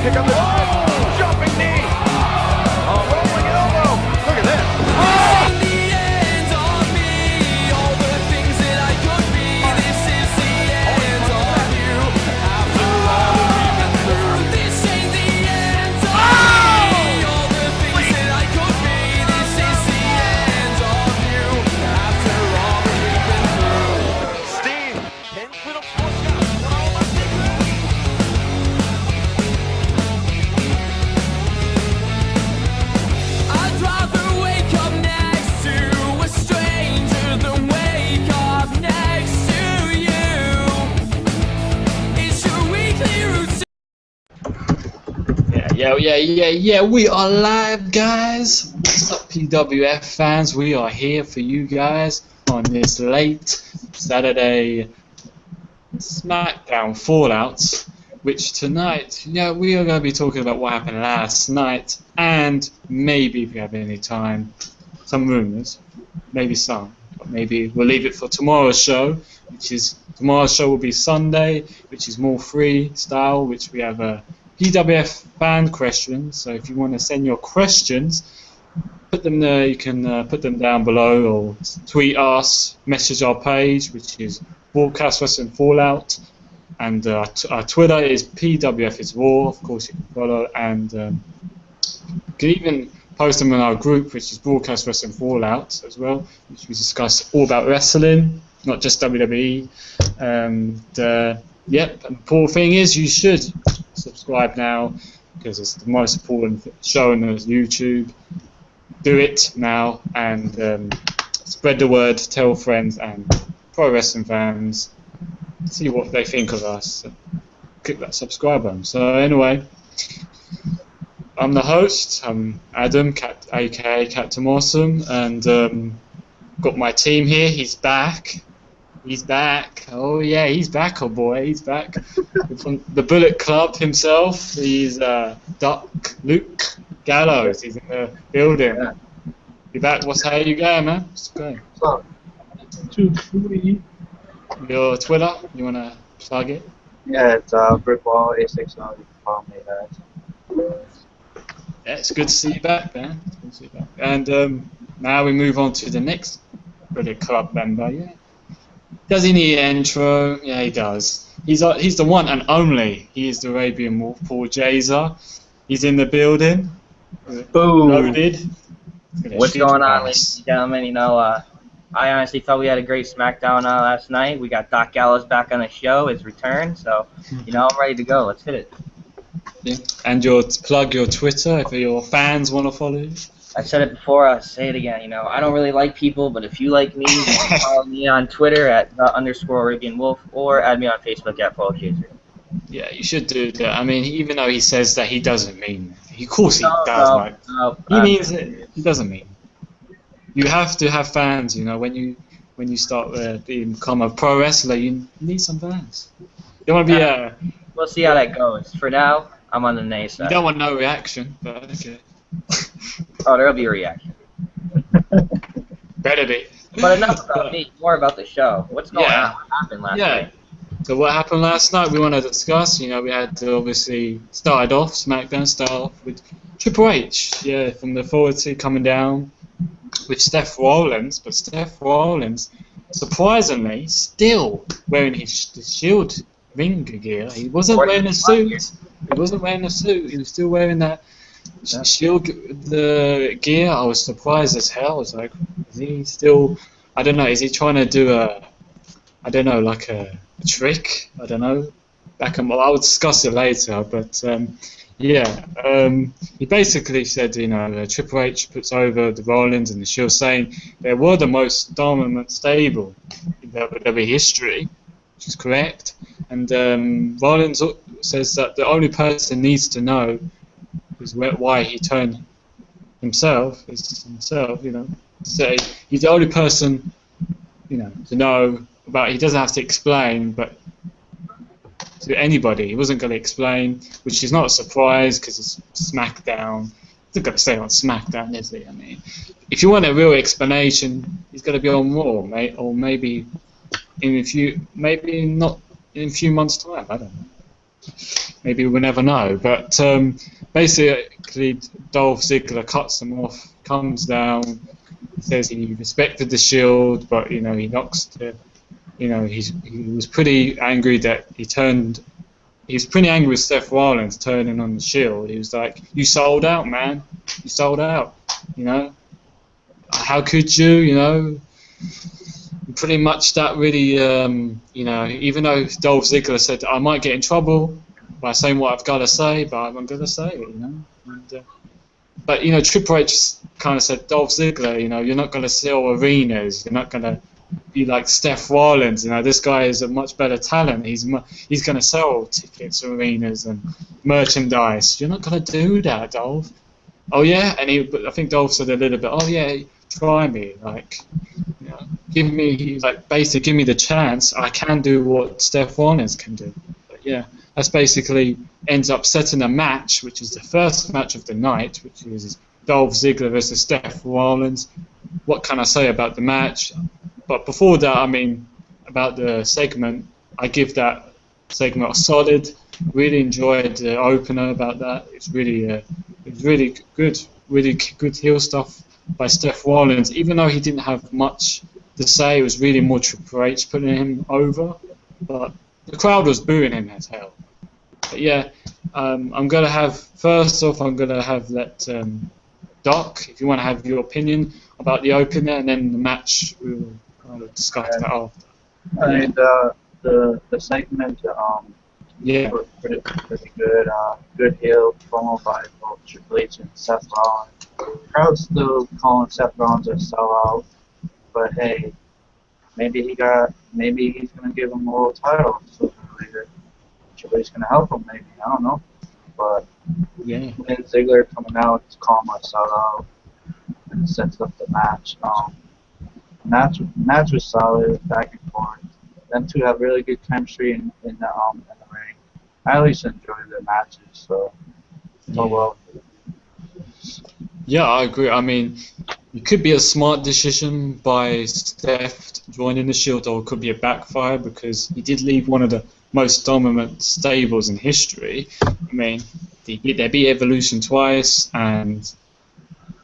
Pick up the jumping knee. Rolling elbow. Look at this. Yeah, we are live, guys. What's up, PWF fans? We are here for you guys on this late Saturday Smackdown Fallout, which tonight, we are going to be talking about what happened last night, and maybe, if we have any time, some rumours, maybe some, but maybe we'll leave it for tomorrow's show, tomorrow's show will be Sunday, which is more freestyle, which we have a PWF fan questions, so if you want to send your questions, put them there. You can put them down below or tweet us, message our page, which is Broadcast Wrestling Fallout, and our Twitter is PWF is Raw. Of course, you can follow, and you can even post them in our group, which is Broadcast Wrestling Fallout as well, which we discuss all about wrestling, not just WWE. Yep, and the important thing is you should subscribe now, because it's the most important show on YouTube. Do it now and spread the word, tell friends and pro wrestling fans, see what they think of us. Click that subscribe button. So anyway, I'm the host, I'm Adam, aka Captain Awesome, and got my team here. He's back. He's back. Oh yeah, he's back, oh boy, he's back. From the Bullet Club himself. He's Luke Gallows. He's in the building. Yeah. You back? How you going, man? What's going? Your Twitter? You wanna plug it? Yeah, it's Brickwall 860. You can follow me that. Yeah, it's good to see you back, man. It's good to see you back. And now we move on to the next Bullet Club member. Yeah. Does he need an intro? Yeah, he does. He's the one and only. He is the Arabian Wolf, Paul Jazer. He's in the building. Boom. Loaded. What's going on, ladies and gentlemen? I honestly thought we had a great Smackdown last night. We got Doc Gallows back on the show, his return. So, I'm ready to go. Let's hit it. Yeah. And plug your Twitter if your fans want to follow you. I said it before, I'll say it again, I don't really like people, but if you like me, you can follow me on Twitter at _Arabian Wolf, or add me on Facebook at Paul Jazer. Yeah, you should do that. I mean, even though he says that, he doesn't mean it. Of course he does, no, he means it. He doesn't mean it. You have to have fans, when you start become a pro wrestler, you need some fans. You want to be We'll see how that goes. For now, I'm on the nay side. You don't want no reaction, but okay. Oh, there'll be a reaction. Better be. But enough about me, more about the show. What's going on? What happened last night? So what happened last night we want to discuss. We had to obviously SmackDown started off with Triple H, from the Authority coming down with Seth Rollins, but Seth Rollins, surprisingly, still wearing his Shield ring gear. He wasn't wearing a suit. He was still wearing that Shield the gear. I was surprised as hell. I was like, is he still? I don't know. Is he trying to do like a trick? I don't know. I'll discuss it later. But he basically said, Triple H puts over the Rollins and the Shield, saying they were the most dominant stable in WWE history, which is correct. And Rollins says that the only person needs to know is why he turned himself. So he's the only person, to know about. He doesn't have to explain, but to anybody, he wasn't going to explain, which is not a surprise because it's Smackdown. He's not going to stay on Smackdown, is he? I mean, if you want a real explanation, he's going to be on Raw, mate, or maybe not in a few months' time. I don't know. Maybe we'll never know. But basically, Dolph Ziggler cuts him off, comes down, says he respected the Shield, but he knocks the, he was pretty angry that he turned. He was pretty angry with Seth Rollins turning on the Shield. He was like, "You sold out, man. You sold out. How could you? Pretty much that really, even though Dolph Ziggler said I might get in trouble by saying what I've got to say, but I'm going to say it, But Triple H kind of said, Dolph Ziggler, you're not going to sell arenas. You're not going to be like Seth Rollins. This guy is a much better talent. He's going to sell tickets, arenas, and merchandise. You're not going to do that, Dolph. Oh yeah, and I think Dolph said a little bit. Oh yeah, try me, give me basically give me the chance. I can do what Seth Rollins can do. But yeah, that's basically ends up setting a match, which is the first match of the night, which is Dolph Ziggler versus Seth Rollins. What can I say about the match? But before that, about the segment, I give that segment a solid. Really enjoyed the opener about that. It's really good heel stuff by Seth Rollins. Even though he didn't have much to say, it was really more Triple H putting him over. But the crowd was booing him as hell. But yeah, I'm gonna have let Doc, if you want to have your opinion about the opener, and then the match we'll kind of discuss that after. The segment, were pretty good. Good heel promo by both Triple H and Seth Rollins. Crowd's still calling Seth Rollins a sellout, but hey, maybe he's gonna give him a world title sooner or later. Triple H's gonna help him, maybe, I don't know. But yeah, Ziggler coming out to call him a sellout and sets up the match. Match was solid, back and forth. Them two have really good chemistry in the ring. I at least enjoy their matches, so well. Yeah, I agree. It could be a smart decision by Steph joining the Shield, or it could be a backfire because he did leave one of the most dominant stables in history. They beat Evolution twice, and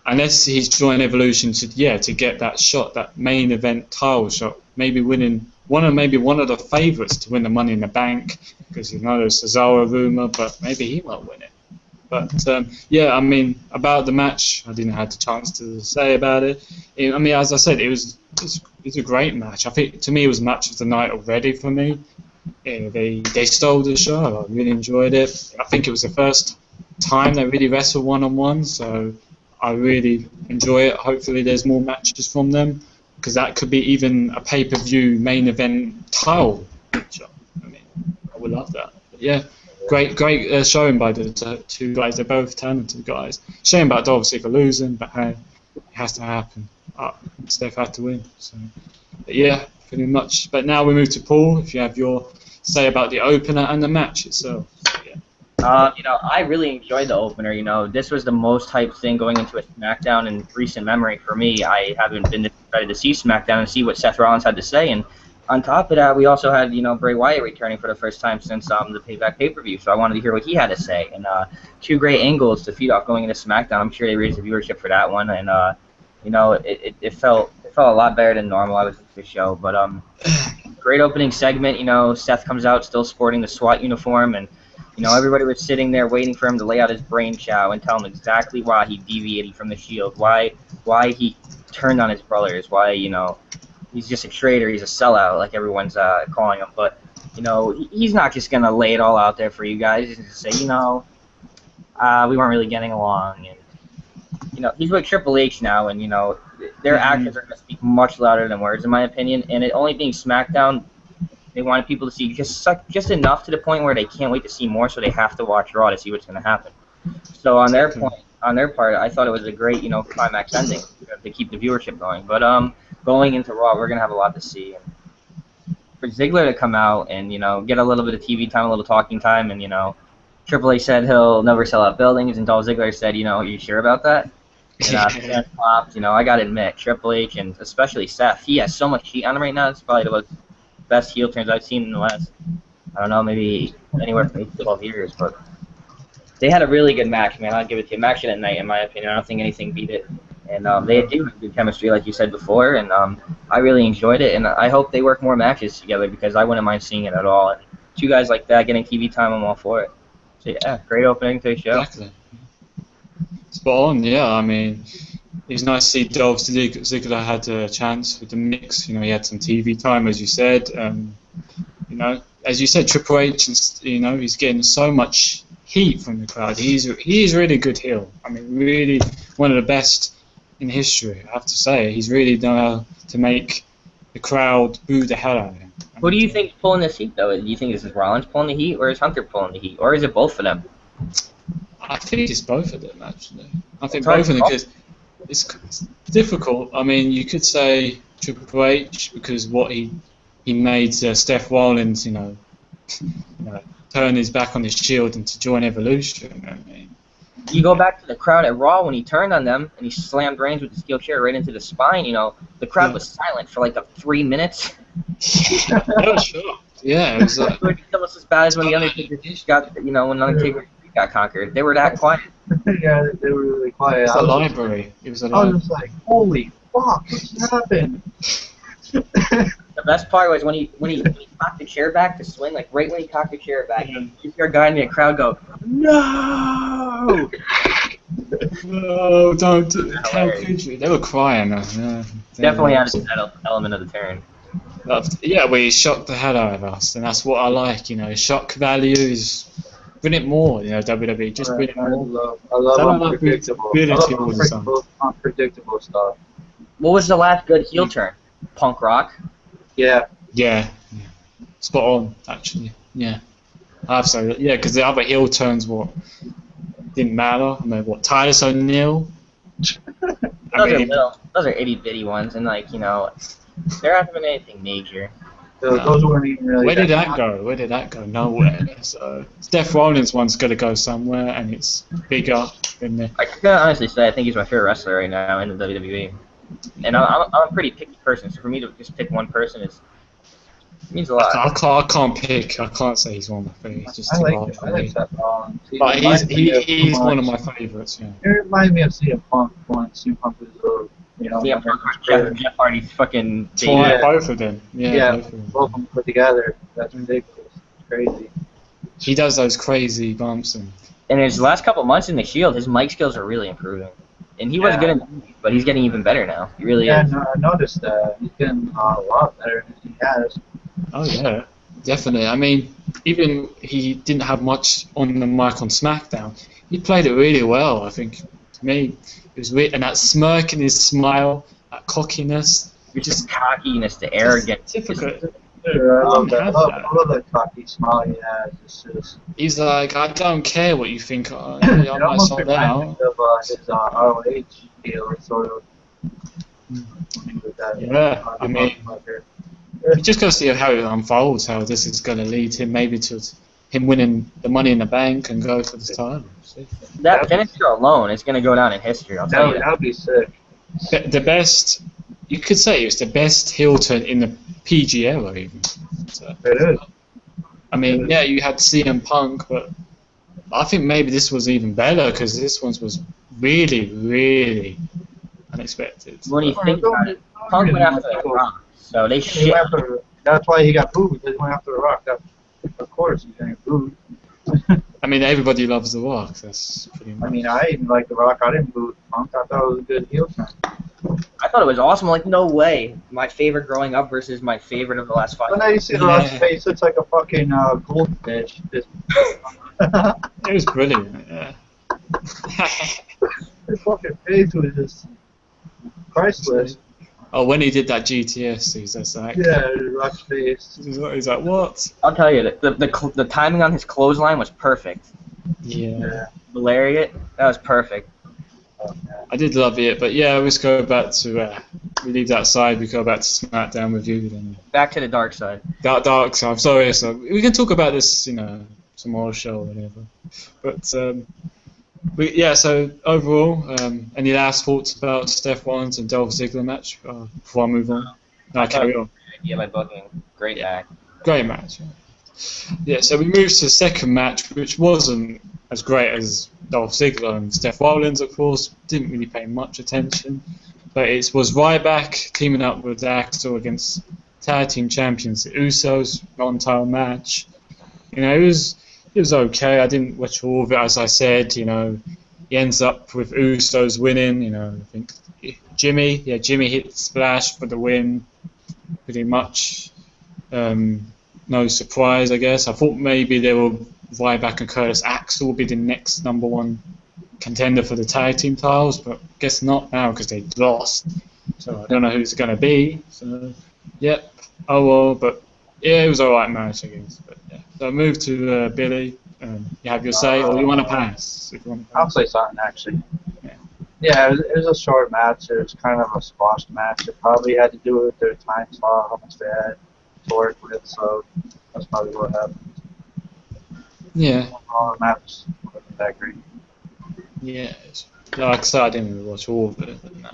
unless he's joined Evolution to get that shot, that main event title shot, maybe winning one of the favourites to win the Money in the Bank, because there's Cesaro rumor, but maybe he won't win it. But about the match, I didn't have the chance to say about it. As I said, it was a great match. I think to me it was match of the night already for me. They stole the show. I really enjoyed it. I think it was the first time they really wrestled one-on-one, so I really enjoy it. Hopefully there's more matches from them, because that could be even a pay-per-view main event title picture. I would love that. But yeah, great showing by the two guys. They're both talented guys. Shame about Dolph Ziggler losing, but hey, it has to happen. Steph had to win. So, but yeah, pretty much. But now we move to Paul. If you have your say about the opener and the match itself. So, yeah. I really enjoyed the opener. This was the most hyped thing going into a SmackDown in recent memory for me. I haven't been excited to see SmackDown and see what Seth Rollins had to say. And on top of that, we also had, Bray Wyatt returning for the first time since the Payback pay-per-view. So I wanted to hear what he had to say. And two great angles to feed off going into SmackDown. I'm sure they raised the viewership for that one. And it felt a lot better than normal. I was at the show, but great opening segment. Seth comes out still sporting the SWAT uniform, and everybody was sitting there waiting for him to lay out his brain chow and tell him exactly why he deviated from the Shield, why he turned on his brothers, why he's just a traitor, he's a sellout, like everyone's calling him. But he's not just gonna lay it all out there for you guys. He's just say, we weren't really getting along, and he's with Triple H now, and their actions are gonna speak much louder than words, in my opinion. And it only being SmackDown, they wanted people to see just enough to the point where they can't wait to see more, so they have to watch Raw to see what's going to happen. So on their part, I thought it was a great, climax ending to keep the viewership going. But going into Raw, we're going to have a lot to see. And for Ziggler to come out and get a little bit of TV time, a little talking time, and Triple H said he'll never sell out buildings, and Dolph Ziggler said, are you sure about that? And fans popped. I got to admit, Triple H and especially Seth, he has so much heat on him right now. It's probably the best heel turns I've seen in the last, I don't know, maybe anywhere from 8 to 12 years, but they had a really good match, man. I'll give it to you. Match of the night, in my opinion. I don't think anything beat it. And they do have good chemistry, like you said before, and I really enjoyed it, and I hope they work more matches together because I wouldn't mind seeing it at all. And two guys like that getting TV time, I'm all for it. So yeah, great opening to the show. Exactly. Spot on, yeah. I mean, it was nice to see Dolph Ziggler had a chance with the mix. You know, he had some TV time, as you said. You know, as you said, Triple H, you know, he's getting so much heat from the crowd. He's really a good heel. I mean, really one of the best in history, I have to say. He's really done how to make the crowd boo the hell out of him. Who do you think is pulling this heat, though? Do you think this is Rollins pulling the heat, or is Hunter pulling the heat, or is it both of them? I think it's both of them, actually. I think both of them, because it's difficult. I mean, you could say Triple H, because what he made Seth Rollins, you know, turn his back on his Shield and to join Evolution. I mean, you go back to the crowd at Raw when he turned on them and he slammed Reigns with the steel chair right into the spine. You know, the crowd was silent for like 3 minutes. Yeah, I was shocked. Yeah, it was like, it's almost as bad as when the Undertaker got, you know, when Undertaker got conquered. They were that quiet. Yeah, they were really quiet. It was a library. It was a library. I was just like, holy fuck, what's happened? The best part was when he cocked the chair back to swing, like right when he cocked the chair back, you hear a guy in the crowd go, "No!" No, don't. How could you? They were crying. Yeah, definitely added that element of the turn. Yeah, well, he shocked the hell out of us, and that's what I like. You know, shock value is bring it more. You know, WWE just bring it more. I love unpredictable stuff. What was the last good heel turn? Punk Rock. Yeah. Spot on, actually. Yeah. I have to say that. Yeah, because the other heel turns didn't matter. I mean, Titus O'Neil. Those are itty bitty ones, and like, you know, there hasn't been anything major. Those weren't even really. Where did that go? Nowhere. So Seth Rollins one's got to go somewhere, and it's bigger than the. I can honestly say I think he's my favorite wrestler right now in the WWE. And I'm a pretty picky person, so for me to just pick one person means a lot. I can't pick. I can't say he's one of my favorites. It's just too hard for me. Seth Rollins. But he's one of my favorites. Yeah. It reminds me of CM Punk when CM Punk was little. You know, CM Punk, Jeff Hardy's fucking. Both of them. Yeah, both of them put together. That's ridiculous. It's crazy. He does those crazy bumps and. In his last couple months in the Shield, his mic skills are really improving. And he wasn't good in the movie, but he's getting even better now. He really is. Yeah, no, I noticed that. He's getting a lot better than he has. Oh, yeah. Definitely. I mean, even he didn't have much on the mic on SmackDown. He played it really well, I think. To me, it was weird. And that smirk and his smile, that cockiness. Just cockiness, the arrogance. Typical. I love that cocky smile he has. It's just, he's like, I don't care what you think. I might sold out. His ROH deal, sort of. Yeah, I mean, you just got to see how it unfolds, how this is going to lead him maybe to him winning the Money in the Bank and go for the title. That finisher alone is going to go down in history, I'll tell you. That would be sick. The best, you could say it's the best heel turn in the PG era, even. So, it is. I mean, yeah, you had CM Punk, but I think maybe this was even better because this one was really, really unexpected. When you think about it, Punk went after the Rock, so they shit. That's why he got booed, because he went after the Rock. Of course he's getting booed. I mean, everybody loves The Rock. That's pretty much. I mean, I even like The Rock. I didn't boo Punk. I thought it was a good heel turn. I thought it was awesome. Like, no way. My favorite growing up versus my favorite of the last 5 years. When now you see The Rock's face, it's like a fucking goldfish. It was brilliant, yeah. His fucking face was just priceless. Oh, when he did that GTS, he's just like... Yeah, The Rock's face. He's like, what? I'll tell you, the timing on his clothesline was perfect. Yeah. The lariat, that was perfect. I did love it, but yeah, let's go back to... we leave that side, we go back to SmackDown with you. Then. Back to the dark side. Dark side, I'm sorry, so we can talk about this, tomorrow's show or whatever. But, so overall, any last thoughts about Seth Rollins and Dolph Ziggler match before I move on? No, carry on. Yeah, my booking. Great match. Great match. Yeah. Yeah, so we moved to the second match, which wasn't as great as Dolph Ziggler and Seth Rollins, of course. Didn't really pay much attention. But it was Ryback teaming up with Axel against tag team champions, the Usos, non-title match. You know, it was okay. I didn't watch all of it, as I said. You know, he ends up with Usos winning. You know, I think Jimmy hit the splash for the win. Pretty much, no surprise, I guess. I thought maybe they will Ryback and Curtis Axel will be the next #1 contender for the tag team titles, but guess not now because they lost. So I don't know who it's going to be. So, yep. Oh well, but yeah, it was alright match, I guess. But yeah. So I moved to Billy. You have your say, or you want to pass? If you want to pass. I'll say something actually. Yeah. Yeah, it was a short match. It was kind of a squash match. It probably had to do with their time slot, how much they had to work with. So that's probably what happened. Yeah. All the match wasn't that great. Yeah. Like I said, I didn't really watch all of it. But, no.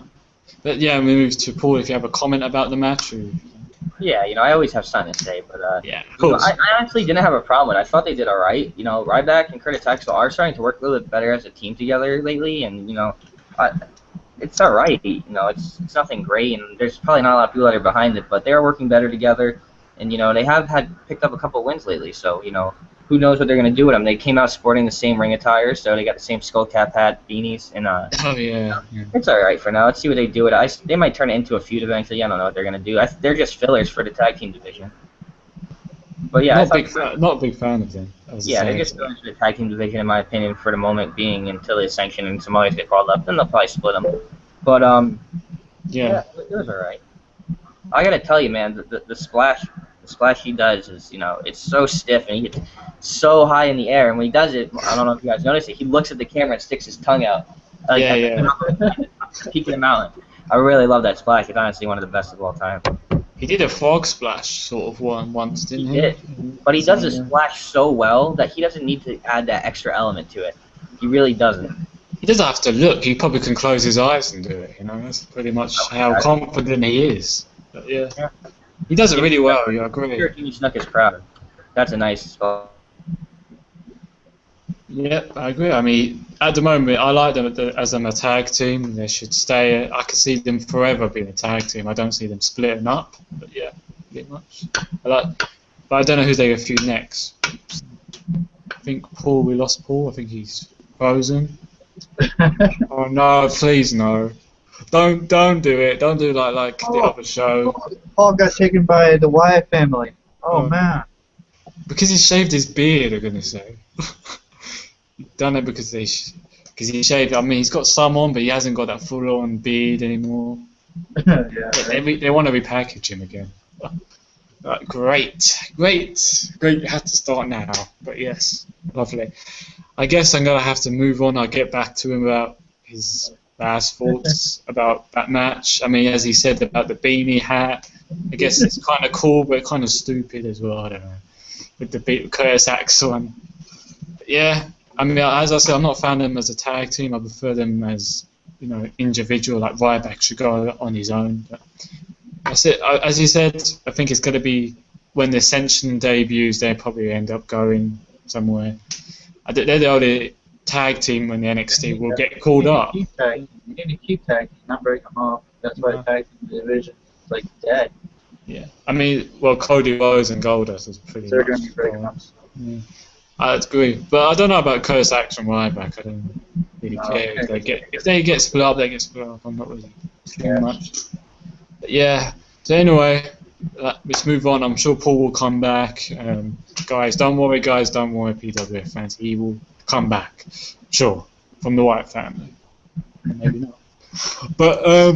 But yeah, we moved to Paul. If you have a comment about the match. Or, Yeah, you know, I always have something to say, but yeah, of you know, course. I actually didn't have a problem with it. I thought they did all right. You know, Ryback and Curtis Axel are starting to work a little bit better as a team together lately, and you know, it's all right. You know, it's nothing great, and there's probably not a lot of people that are behind it, but they are working better together, and you know, they have picked up a couple wins lately. So you know, who knows what they're gonna do with them? They came out sporting the same ring attire, so they got the same skull cap hat, beanies, and Oh yeah. it's all right for now. Let's see what they do with it. They might turn it into a feud eventually. I don't know what they're gonna do. They're just fillers for the tag team division. But yeah, Not a big fan of them. yeah, they're just fillers for the tag team division, in my opinion, for the moment being, until they sanction and some others get called up. Then they'll probably split them. But Yeah. it was all right. I gotta tell you, man, the splash he does is, you know, it's so stiff and he gets so high in the air, and when he does it, I don't know if you guys notice it, he looks at the camera and sticks his tongue out. Peak of the mountain. I really love that splash. It's honestly one of the best of all time. He did a frog splash sort of one once, didn't he? He did. But he does the splash so well that he doesn't need to add that extra element to it. He really doesn't. He doesn't have to look. He probably can close his eyes and do it. You know, that's pretty much how confident he is. But yeah, he does it really well. Yeah, I agree. Sure, Jimmy Snuck is proud. That's a nice spot. Yeah, I agree. I mean, at the moment, I like them as them a tag team. They should stay. I could see them forever being a tag team. I don't see them splitting up. But yeah, pretty much. But I don't know who they feud next. I think we lost Paul. I think he's frozen. Oh no! Please no! Don't do it! Don't do like the other show. Paul got taken by the Wyatt family. Oh man! Because he shaved his beard, I'm gonna say. He's done it because he shaved. I mean, he's got some on, but he hasn't got that full-on beard anymore. Yeah. They want to repackage him again. Great. You have to start now. But yes, lovely. I guess I'm gonna have to move on. I'll get back to him about his last thoughts about that match. I mean, as he said about the beanie hat, I guess it's kind of cool, but kind of stupid as well. I don't know. With the Curtis Axel and yeah. I mean, as I said, I'm not a fan of them as a tag team. I prefer them as, you know, individual. Like Ryback should go on his own. But that's it. As you said, I think it's going to be when the Ascension debuts. They probably end up going somewhere. They're the only tag team when the NXT will get called up. You need to keep tag team, not break them off. That's why tag team division is like dead. Yeah. I mean, well, Cody Rhodes and Goldust is pretty. They're going to be breaking up. Yeah. I agree, but I don't know about Curtis Axel and Ryback. I don't really care if they get split up. They get split up. I'm not really too much. But yeah. So anyway, let's move on. I'm sure Paul will come back. Guys, don't worry, PWF fans. He will come back. Sure, from the Wyatt family. Maybe not. But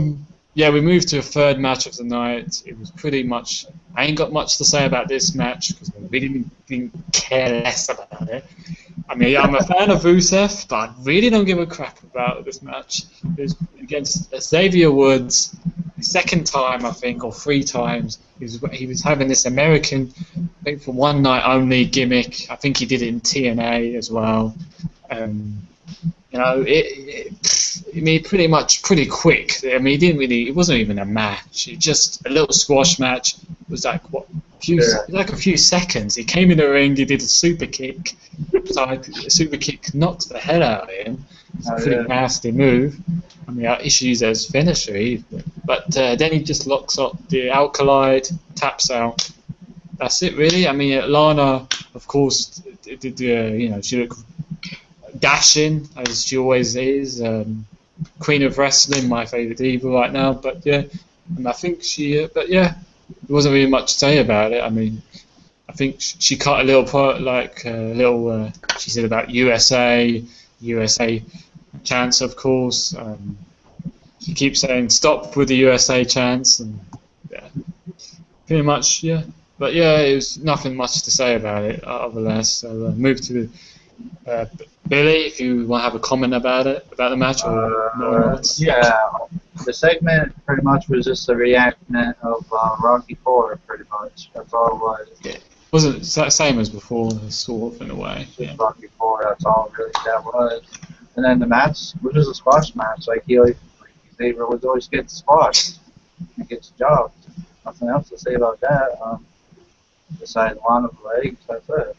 yeah, we moved to a third match of the night. It was pretty much. I ain't got much to say about this match because I really didn't care less about it. I mean, I'm a fan of Rusev, but I really don't give a crap about this match. It was against Xavier Woods, second time I think, or 3 times. He was having this American, I think for one night only gimmick. I think he did it in TNA as well. You know, I mean, pretty quick. I mean, it wasn't even a match. It just a little squash match. It was like, what, like a few seconds. He came in the ring, he did a super kick. So a super kick knocked the hell out of him. It's a pretty nasty move. I mean, issues as finisher, but then he just locks up the Alkalite, taps out. That's it, really. I mean, Lana, of course, did she looked dashing as she always is. Queen of Wrestling, my favourite diva right now. But yeah, and I think there wasn't really much to say about it. I mean, I think she cut a little part, she said about USA chants, of course. She keeps saying stop with the USA chants, and pretty much, yeah. But yeah, it was nothing much to say about it, other than that. So move to Billy, if you want to have a comment about the match, or not. Yeah, the segment pretty much was just a reenactment of Rocky IV, pretty much. That's all it was. Yeah. Wasn't the same as before, sort of, in a way. Just Rocky IV, that's all really that was. And then the match was just a squash match. Like Xavier was always getting squashed and gets jobbed. Nothing else to say about that. Besides Lana's legs, that's it.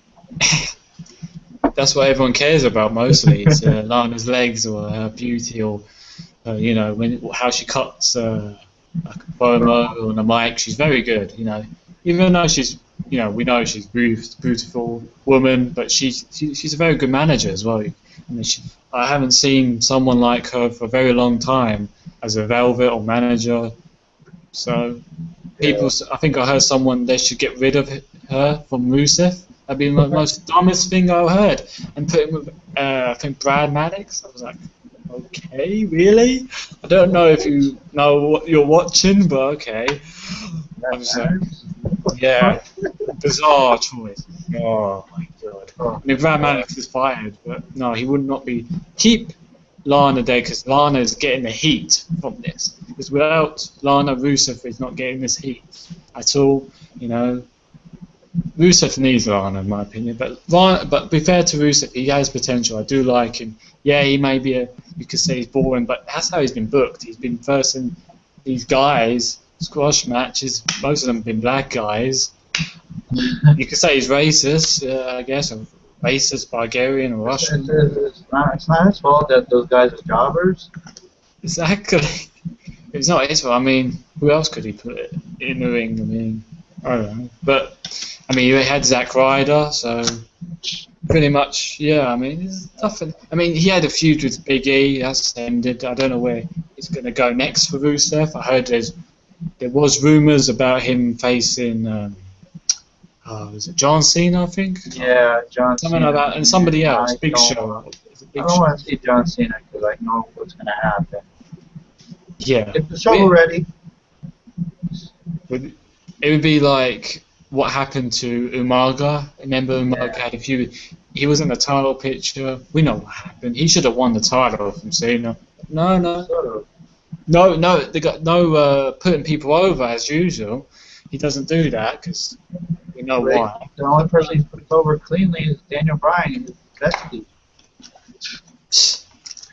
That's what everyone cares about mostly. It's Lana's legs, or her beauty, or how she cuts like a promo on the mic. She's very good. Even though she's we know she's a beautiful woman, but she's a very good manager as well. I mean, I haven't seen someone like her for a very long time as a Velvet or manager. So I think I heard someone they should get rid of her from Rusev. That'd be the most dumbest thing I heard. And put him with, I think, Brad Maddox. I was like, okay, really? I don't know if you know what you're watching, but okay. I'm just like, yeah, bizarre choice. Oh my god. I mean, Brad Maddox is fired, but no, he would not be. Keep Lana there, because Lana is getting the heat from this. Because without Lana, Rusev is not getting this heat at all. Rusev needs Lana, in my opinion, but be fair to Rusev, he has potential. I do like him. Yeah, he may be you could say he's boring, but that's how he's been booked. He's been first in these guys, squash matches, most of them have been black guys. You could say he's racist, I guess, or racist, Bulgarian, or Russian. It's not his fault that those guys are jobbers. Exactly. It's not his fault. I mean, who else could he put in the ring? I mean, I don't know. But, I mean, he had Zack Ryder, so pretty much, yeah, I mean, there's nothing. I mean, he had a feud with Big E, that's ended. I don't know where he's going to go next for Rusev. I heard there was rumours about him facing, was it John Cena, I think? Yeah, John Cena. Something about, and somebody else, Big Show. I don't want to see John Cena because I know what's going to happen. Yeah. If the show ready. It would be like what happened to Umaga. Remember, Umaga had a few. He was in the title picture. We know what happened. He should have won the title from Cena. No. They got no putting people over as usual. He doesn't do that because we know why. The only person he's put over cleanly is Daniel Bryan. He's bestie.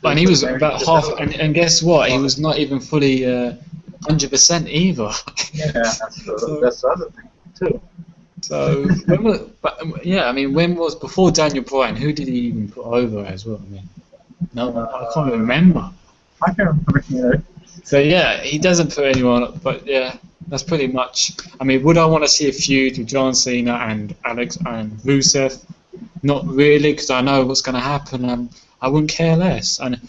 And he was about half. And guess what? He was not even fully 100% either. Yeah, that's the other thing too. So, when was before Daniel Bryan? Who did he even put over as well? I mean, no, I can't remember. I can't remember either. So yeah, he doesn't put anyone up, but yeah, that's pretty much. I mean, would I want to see a feud with John Cena and Alex and Rusev? Not really, because I know what's going to happen, and I wouldn't care less. And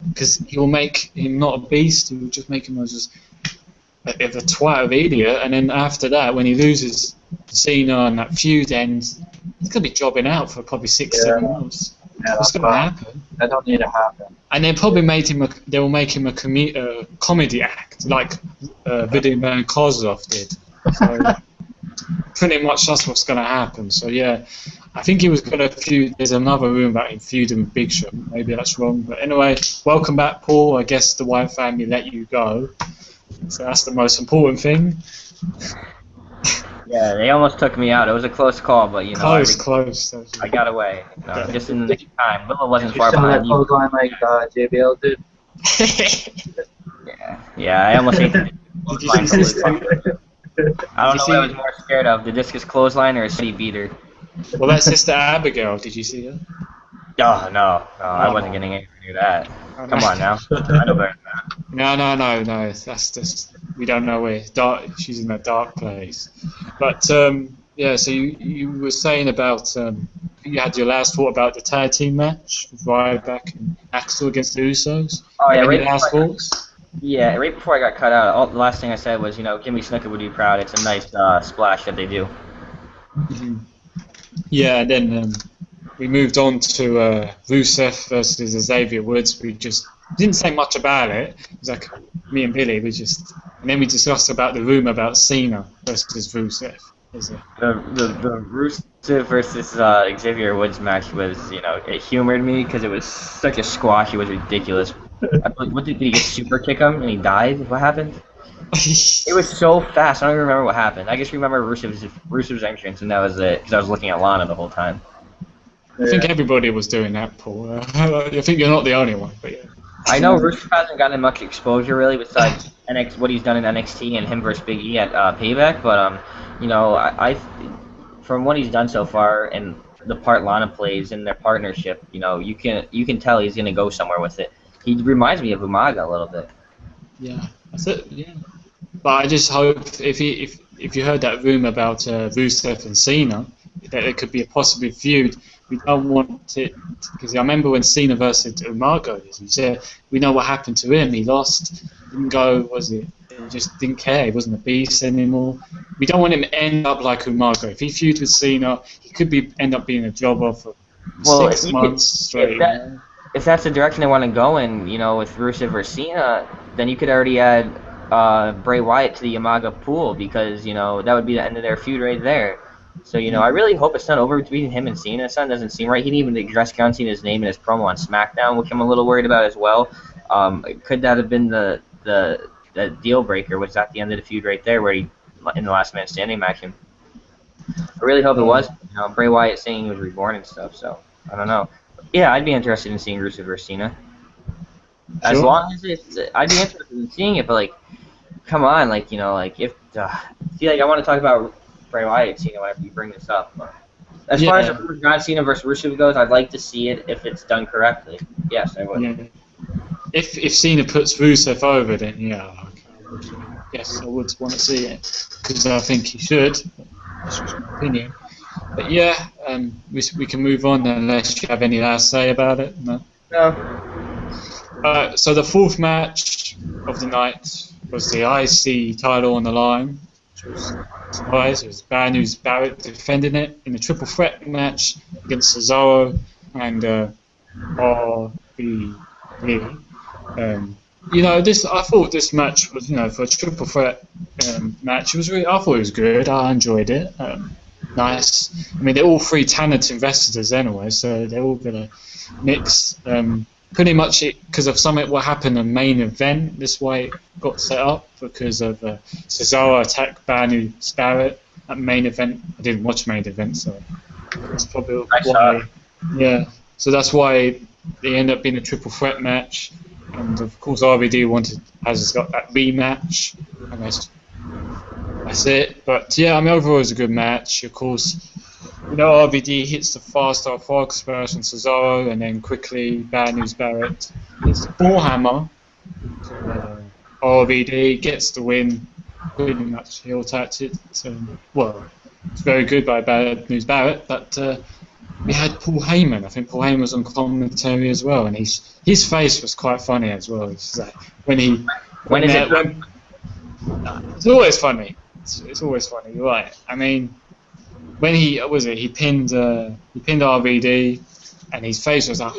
because he will make him not a beast, he will just make him just a twat of idiot, and then after that, when he loses Cena and that feud ends, he's going to be jobbing out for probably 6-7 months. Yeah, what's going to happen? That don't need to happen. And they probably they will make him a comedy act, like Video Man Kozlov did. So pretty much that's what's going to happen. So yeah, I think he was going to feud. There's another room about him feuding with Big Show. Maybe that's wrong, but anyway, welcome back, Paul. I guess the Wyatt family let you go. So that's the most important thing. Yeah, they almost took me out. It was a close call, but close. I got away. Just in the nick of time. Willow wasn't You far saw that behind you. clothesline like JBL did. Yeah, I almost ate the Did you see I don't you know see- what I was more scared of, the discus clothesline or a city beater. Well, that's Sister Abigail. Did you see her? Oh, no, I wasn't Oh. getting anywhere near that. Oh, Come no. on now. I know better than that. No. That's just we don't know where dark. She's in that dark place. But yeah. So you were saying about you had your last thought about the tag team match with Ryback and Axel against the Usos. Oh, yeah, Any right last before thoughts? Yeah, right before I got cut out, the last thing I said was, Jimmy Snuka would be proud. It's a nice splash that they do. Mhm. Yeah, and then we moved on to Rusev versus Xavier Woods. We just didn't say much about it. It was like me and Billy. And then we discussed about the rumor about Cena versus Rusev. The Rusev versus Xavier Woods match was, it humored me because it was such a squash. It was ridiculous. Did he just super kick him and he died? What happened? It was so fast. I don't even remember what happened. I just remember Rusev's entrance, and that was it. Because I was looking at Lana the whole time. I think everybody was doing that, Paul. I think you're not the only one, but yeah. I know Rusev hasn't gotten much exposure really, besides what he's done in NXT and him versus Big E at Payback. But I from what he's done so far and the part Lana plays in their partnership, you can tell he's gonna go somewhere with it. He reminds me of Umaga a little bit. Yeah, that's it. Yeah, but I just hope if you heard that rumor about Rusev and Cena, that it could be a possible feud. We don't want it because I remember when Cena versus Umaga, he said we know what happened to him. He lost, didn't go. He just didn't care. He wasn't a beast anymore. We don't want him to end up like Umaga. If he feuds with Cena, he could end up being a jobber for 6 months straight. If that's the direction they want to go in, with Rusev or Cena, then you could already add Bray Wyatt to the Umaga pool because, that would be the end of their feud right there. So, I really hope it's not over between him and Cena. Something doesn't seem right. He didn't even address John Cena's name in his promo on SmackDown, which I'm a little worried about as well. Could that have been the deal breaker? Was that the end of the feud right there where he, in the last man standing match, I really hope it was. Bray Wyatt saying he was reborn and stuff, so I don't know. Yeah, I'd be interested in seeing Rusev versus Cena. As long as I'd be interested in seeing it, but come on, if I feel like I want to talk about Bray Wyatt Cena whenever you bring this up. But as far as John Cena versus Rusev goes, I'd like to see it if it's done correctly. Yes, I would. Yeah. If Cena puts Rusev over, then yes, I would want to see it because I think he should. That's just my opinion. But yeah, we can move on unless you have any last say about it. No. So the fourth match of the night was the IC title on the line, which was a surprise. It was Bad News Barrett defending it in a triple threat match against Cesaro and RVD. I thought this match was, for a triple threat match, I thought it was good. I enjoyed it. Nice. I mean, they're all three talented wrestlers anyway, so they're all gonna mix. Pretty much because of what happened in the main event. This way it got set up because of Cesaro attacked Bad News Barrett at main event. I didn't watch main event, so that's probably why. Yeah. So that's why they ended up being a triple threat match. And of course, RVD has got that rematch, and that's it. But yeah, I mean, overall, it was a good match. Of course, RVD hits the fast frog splash on Cesaro, and then quickly Bad News Barrett hits the ball hammer. RVD gets the win. Pretty much heel tactic. It's very good by Bad News Barrett, but. We had Paul Heyman. I think Paul Heyman was on commentary as well, and his face was quite funny as well. It's like it's always funny. It's always funny. You're right. I mean, when he pinned RVD, and his face was like,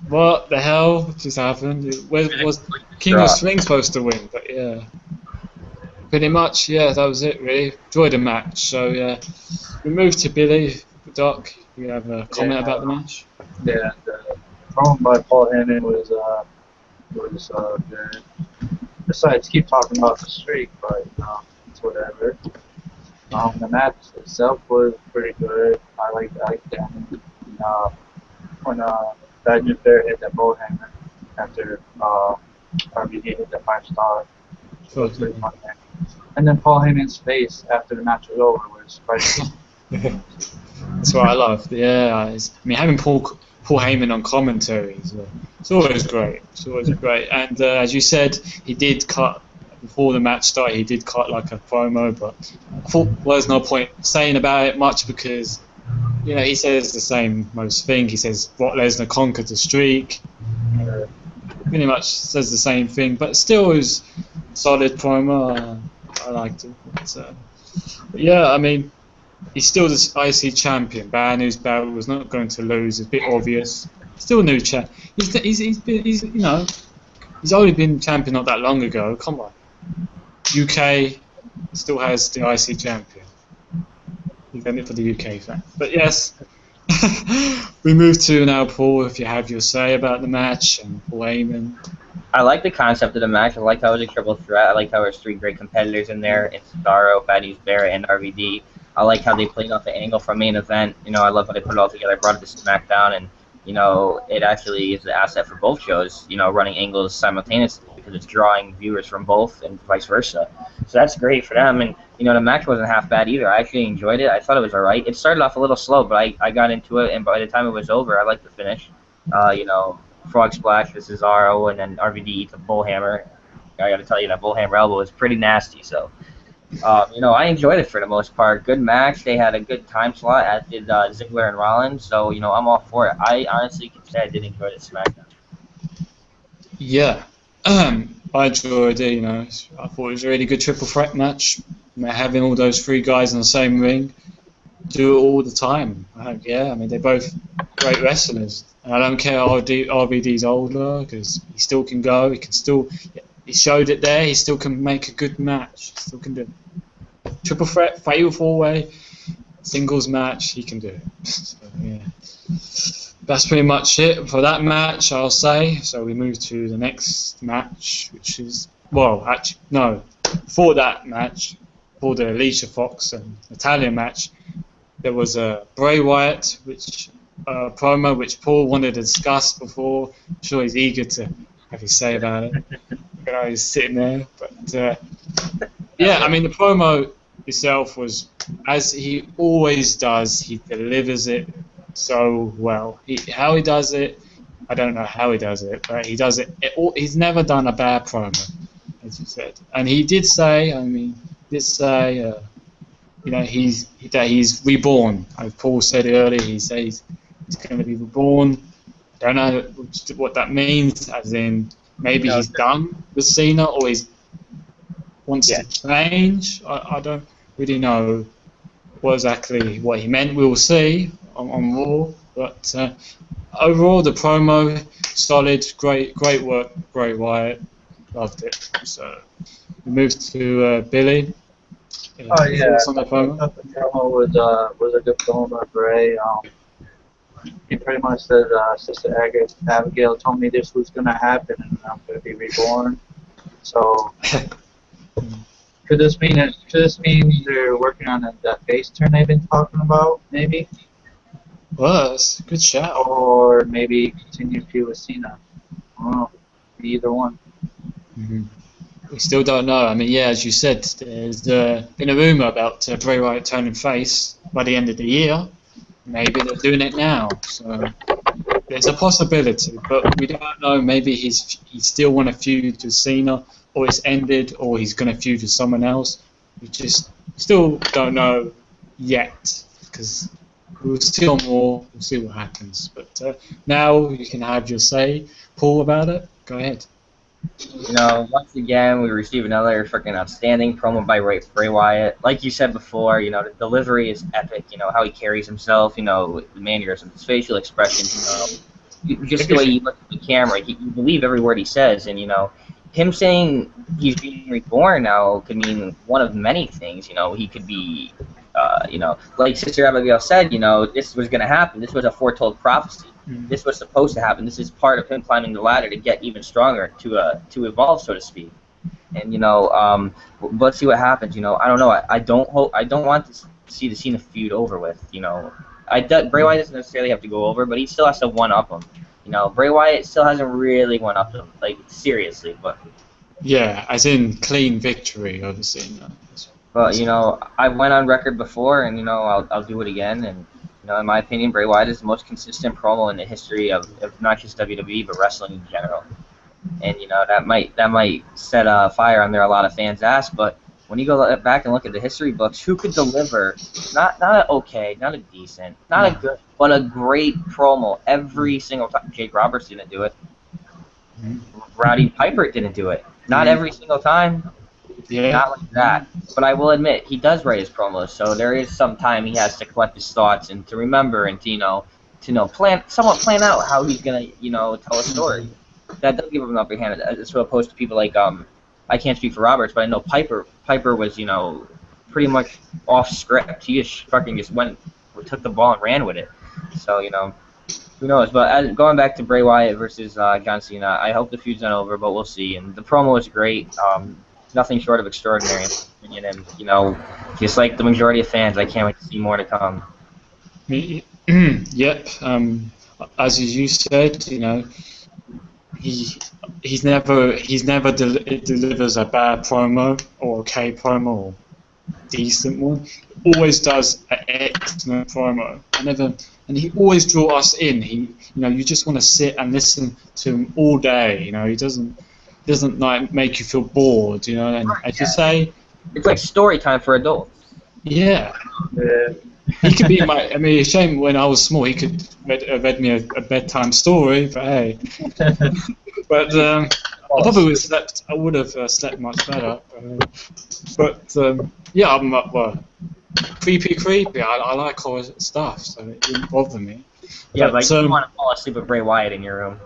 what the hell just happened? Was King of Swing supposed to win? But yeah. Pretty much, yeah, that was it really. Enjoyed the match. So yeah, we moved to Billy, Doc. You have a comment about the match? Yeah, the promo by Paul Heyman was good. Besides, keep talking about the streak, but it's whatever. The match itself was pretty good. I liked that. When Bad News Barrett hit that Paul Heyman after RVD hit the 5-star It was pretty fun there. And then Paul Heyman's face after the match was over was quite That's what I love. Yeah, I mean, having Paul Heyman on commentary it's always great. It's always great. And as you said, he did cut before the match started. He did cut like a promo, but I thought there's no point saying about it much because he says the same most thing. He says Brock Lesnar conquered the streak. Pretty much says the same thing, but still it was a solid promo. I liked it. But yeah, I mean, he's still the IC champion. Bad news, Barrett was not going to lose. It's a bit obvious. Still a new champ. He's only been champion not that long ago. Come on, UK still has the IC champion. You've done it for the UK fan. But yes, we move to now, Paul. If you have your say about the match and Paul Heyman. I like the concept of the match. I liked how it was a triple threat. I liked how there was 3 great competitors in there. It's Cesaro, Bad News Barrett, and RVD. I like how they played off the angle from main event. I love how they put it all together, brought it to SmackDown, and it actually is an asset for both shows. Running angles simultaneously because it's drawing viewers from both and vice versa. So that's great for them. And the match wasn't half bad either. I actually enjoyed it. I thought it was alright. It started off a little slow, but I got into it, and by the time it was over, I liked the finish. Frog Splash for Cesaro, and then RVD eats a bullhammer. I got to tell you, that bullhammer elbow is pretty nasty. So, I enjoyed it for the most part. Good match. They had a good time slot, as did Ziggler and Rollins. So, I'm all for it. I honestly can say I did enjoy the SmackDown. Yeah, I enjoyed it. I thought it was a really good triple threat match. Having all those 3 guys in the same ring, do it all the time. I mean, they're both great wrestlers. And I don't care RVD's older because he still can go. He showed it there. He still can make a good match. He still can do it. Triple threat, fatal 4-way, singles match. He can do it. So, yeah. That's pretty much it for that match, I'll say. So we move to the next match, which is before that match, for the Alicia Fox and Natalia match, there was a Bray Wyatt promo which Paul wanted to discuss before. I'm sure he's eager to have his say about it. He's sitting there. But yeah, I mean, the promo itself was, as he always does, he delivers it so well. How he does it, I don't know how he does it, but he does it. He's never done a bad promo, as you said. And he did say, he's reborn. As Paul said earlier, he says he's going to be reborn. Don't know what that means, as in maybe he's done with Cena or he wants to change. I don't really know exactly what he meant. We'll see on Raw. But overall, the promo, solid, great work, Bray Wyatt. Loved it. So we moved to Billy. Oh yeah, I thought the promo was a good promo by Bray. He pretty much said, Sister Abigail told me this was gonna happen, and I'm gonna be reborn. So could this mean they're working on that face turn they've been talking about? Maybe. Well, that's a good shout. Or maybe continue feud with Cena. I don't know. Either one. Mm-hmm. We still don't know. I mean, yeah, as you said, there's been a rumor about Bray Wyatt turning face by the end of the year. Maybe they're doing it now. So there's a possibility, but we don't know. Maybe he still want to feud with Cena, or it's ended, or he's going to feud with someone else. We just still don't know yet, because we'll see more. We'll see what happens. But now you can have your say, Paul, about it. Go ahead. Once again, we receive another freaking outstanding promo by Bray Wyatt. Like you said before, the delivery is epic. How he carries himself, the mannerisms, his facial expressions, just the way he looks at the camera. You believe every word he says, and him saying he's being reborn now could mean one of many things. He could be, like Sister Abigail said, this was going to happen. This was a foretold prophecy. This was supposed to happen. This is part of him climbing the ladder to get even stronger, to evolve, so to speak. And let's see what happens. I don't know. I don't want to see the Cena feud over with. Bray Wyatt doesn't necessarily have to go over, but he still has to one up him. Bray Wyatt still hasn't really one up him, like seriously. But Yeah, as in clean victory over Cena. But I went on record before, and I'll do it again. And in my opinion, Bray Wyatt is the most consistent promo in the history of not just WWE but wrestling in general. And that might set a fire under a lot of fans' ass. But when you go back and look at the history books, who could deliver not a okay, not a decent, not a good, but a great promo every single time? Jake Roberts didn't do it. Rowdy Piper didn't do it. Not every single time. Yeah. Not like that. But I will admit, he does write his promos, so there is some time he has to collect his thoughts and to remember and to somewhat plan out how he's gonna tell a story. That does give him an upper hand, as opposed to people like I can't speak for Roberts, but I know Piper was pretty much off script. He just took the ball and ran with it. So who knows? But going back to Bray Wyatt versus John Cena, I hope the feud's not over, but we'll see. And the promo was great. Nothing short of extraordinary, in my opinion. And just like the majority of fans, I can't wait to see more to come. Yep. As you said, he's never delivers a bad promo or okay promo or decent one. Always does an excellent promo. And he always draw us in. You just want to sit and listen to him all day. He doesn't like make you feel bored. And as you say, it's like story time for adults. Yeah. He could be my. I mean, it's a shame when I was small he could read me a bedtime story, but hey. But I probably would have slept much better. Yeah, I'm creepy. I like horror stuff, so it didn't bother me. Yeah, but you don't want to fall asleep with Bray Wyatt in your room.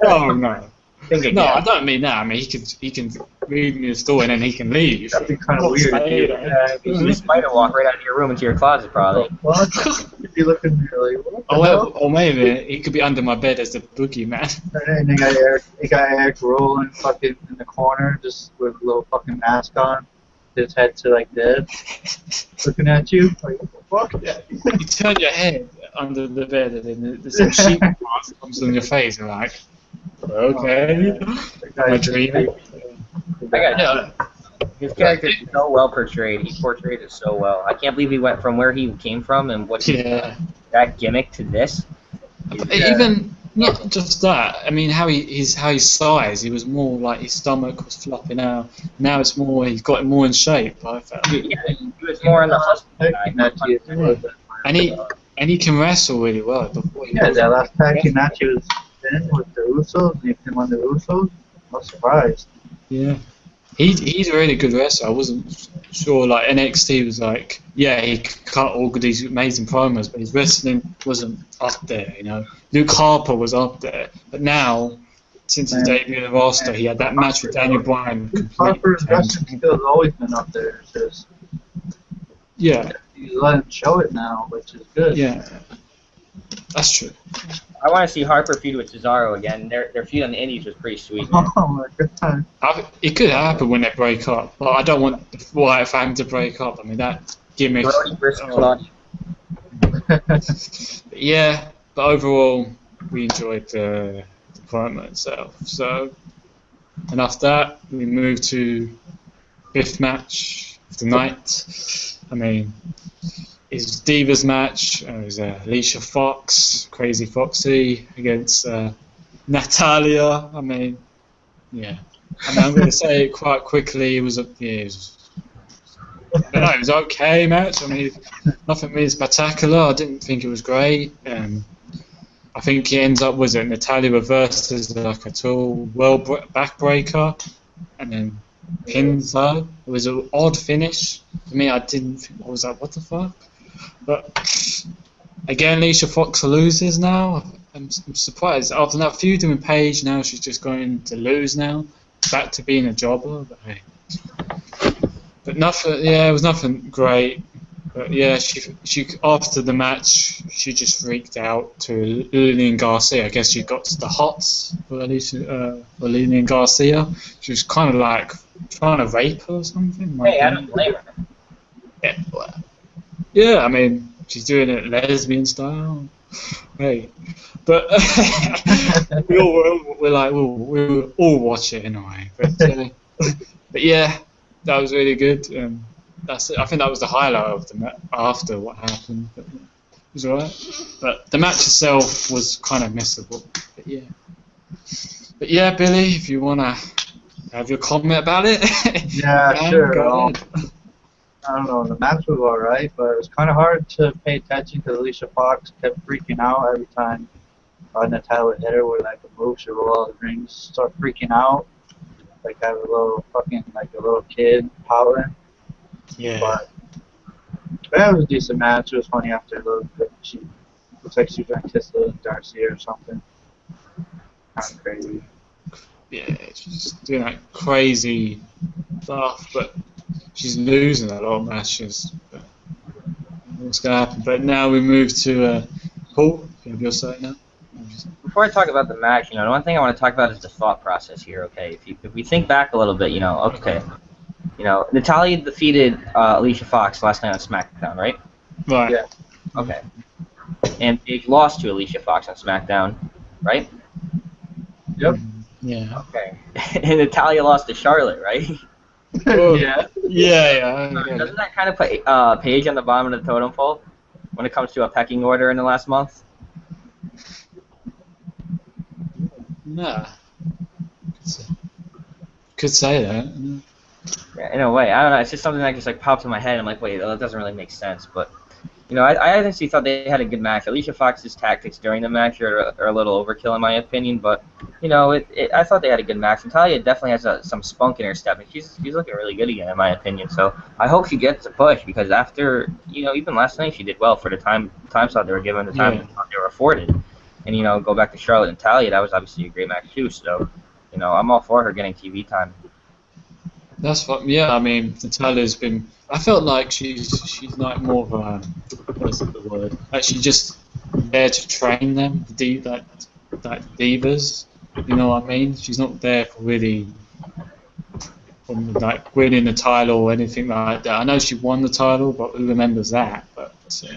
Oh no. No, I don't mean that. I mean he can read me a story and then he can leave. That'd be kind of weird. He can spider walk right out of your room into your closet, probably. What? You'd be looking like, what the hell? Or maybe he could be under my bed as the boogeyman. And they got Eric rolling fucking in the corner, just with a little fucking mask on, his head to like this, looking at you. Like, what the fuck? Yeah. You turn your head under the bed and then there's some sheep mask comes on your face and like, okay. My dream. His character is so well portrayed. He portrayed it so well. I can't believe he went from where he came from and that gimmick to this. Even not just that. I mean, how his size. He was more like his stomach was flopping out. Now it's more. He's got it more in shape. I felt. Yeah, he was more on the hustle side. And he can wrestle really well. That last tag team match he was in with the Usos, he came on the Usos. I was surprised. Yeah. He's a really good wrestler. I wasn't sure, like, NXT was like, yeah, he cut all these amazing promos, but his wrestling wasn't up there, Luke Harper was up there. But now, since his debut in the roster, he had that match with Daniel Bryan. Harper's wrestling skills always been up there. It's just, yeah. You let him show it now, which is good. Yeah. That's true. I want to see Harper feud with Cesaro again. Their feud on the Indies was pretty sweet. Man. Oh my god. It could happen when they break up, but I don't want Wyatt family to break up. I mean, that gimmick. Yeah, but overall, we enjoyed the promo itself. So, and after that, we moved to fifth match of the night. I mean, it was Divas match. It was Alicia Fox, Crazy Foxy, against Natalia. I mean, yeah. I mean, I'm going to say it quite quickly. It was it was okay match. I mean, nothing really spectacular. I didn't think it was great. I think it ends up Natalia reversed as like a tall world backbreaker, and then pins her. It was an odd finish. To me, I didn't think. I was like, what the fuck? But again, Alicia Fox loses now. I'm surprised. After that feuding with Paige, now she's just going to lose now. Back to being a jobber. But hey. But nothing. Yeah, it was nothing great. But yeah, she after the match, she just freaked out to Lillian Garcia. I guess she got the hots for Lillian Garcia. She was kind of like trying to rape her or something. Hey, I don't blame her. Yeah, I mean, she's doing it lesbian style. Hey, but we'll all watch it anyway. But yeah, that was really good. That's it. I think that was the highlight of the match after what happened. But it was alright. But the match itself was kind of missable. But yeah, Billy, if you wanna have your comment about it, Yeah, sure. Go ahead. I don't know, the match was alright, but it was kind of hard to pay attention because Alicia Fox kept freaking out every time Natalia would hit her with like a move. She would roll out the ring, start freaking out, like have a little kid howling. Yeah. But it was a decent match. It was funny after a little bit. She looks like she's going to kiss little Darcy or something. Kind of crazy. Yeah, she's doing that crazy stuff, but she's losing a lot of matches. But what's going to happen? But now we move to Paul. You have your side now. Before I talk about the match, the one thing I want to talk about is the thought process here. Okay, if we think back a little bit, okay, Natalia defeated Alicia Fox last night on SmackDown, right? Right. Yeah. Okay. And Paige lost to Alicia Fox on SmackDown, right? Yep. Yeah. Okay. And Natalia lost to Charlotte, right? Yeah. Yeah. Doesn't that kind of put Paige on the bottom of the totem pole when it comes to a pecking order in the last month? Nah. Could say that. Yeah, in a way, I don't know. It's just something that just like pops in my head. I'm like, wait, that doesn't really make sense. But I honestly thought they had a good match. Alicia Fox's tactics during the match are a little overkill in my opinion. But I thought they had a good match. Natalia definitely has some spunk in her step, and she's looking really good again in my opinion. So I hope she gets a push because after even last night she did well for the time slot they were given, the time they were afforded. And go back to Charlotte and Natalia, that was obviously a great match too. So I'm all for her getting TV time. That's what. Yeah, I mean, Natalia's been. I felt like she's like more of a. What's the word? Like she's just there to train them, like divas. You know what I mean? She's not there for really, like winning the title or anything like that. I know she won the title, but who remembers that? But She's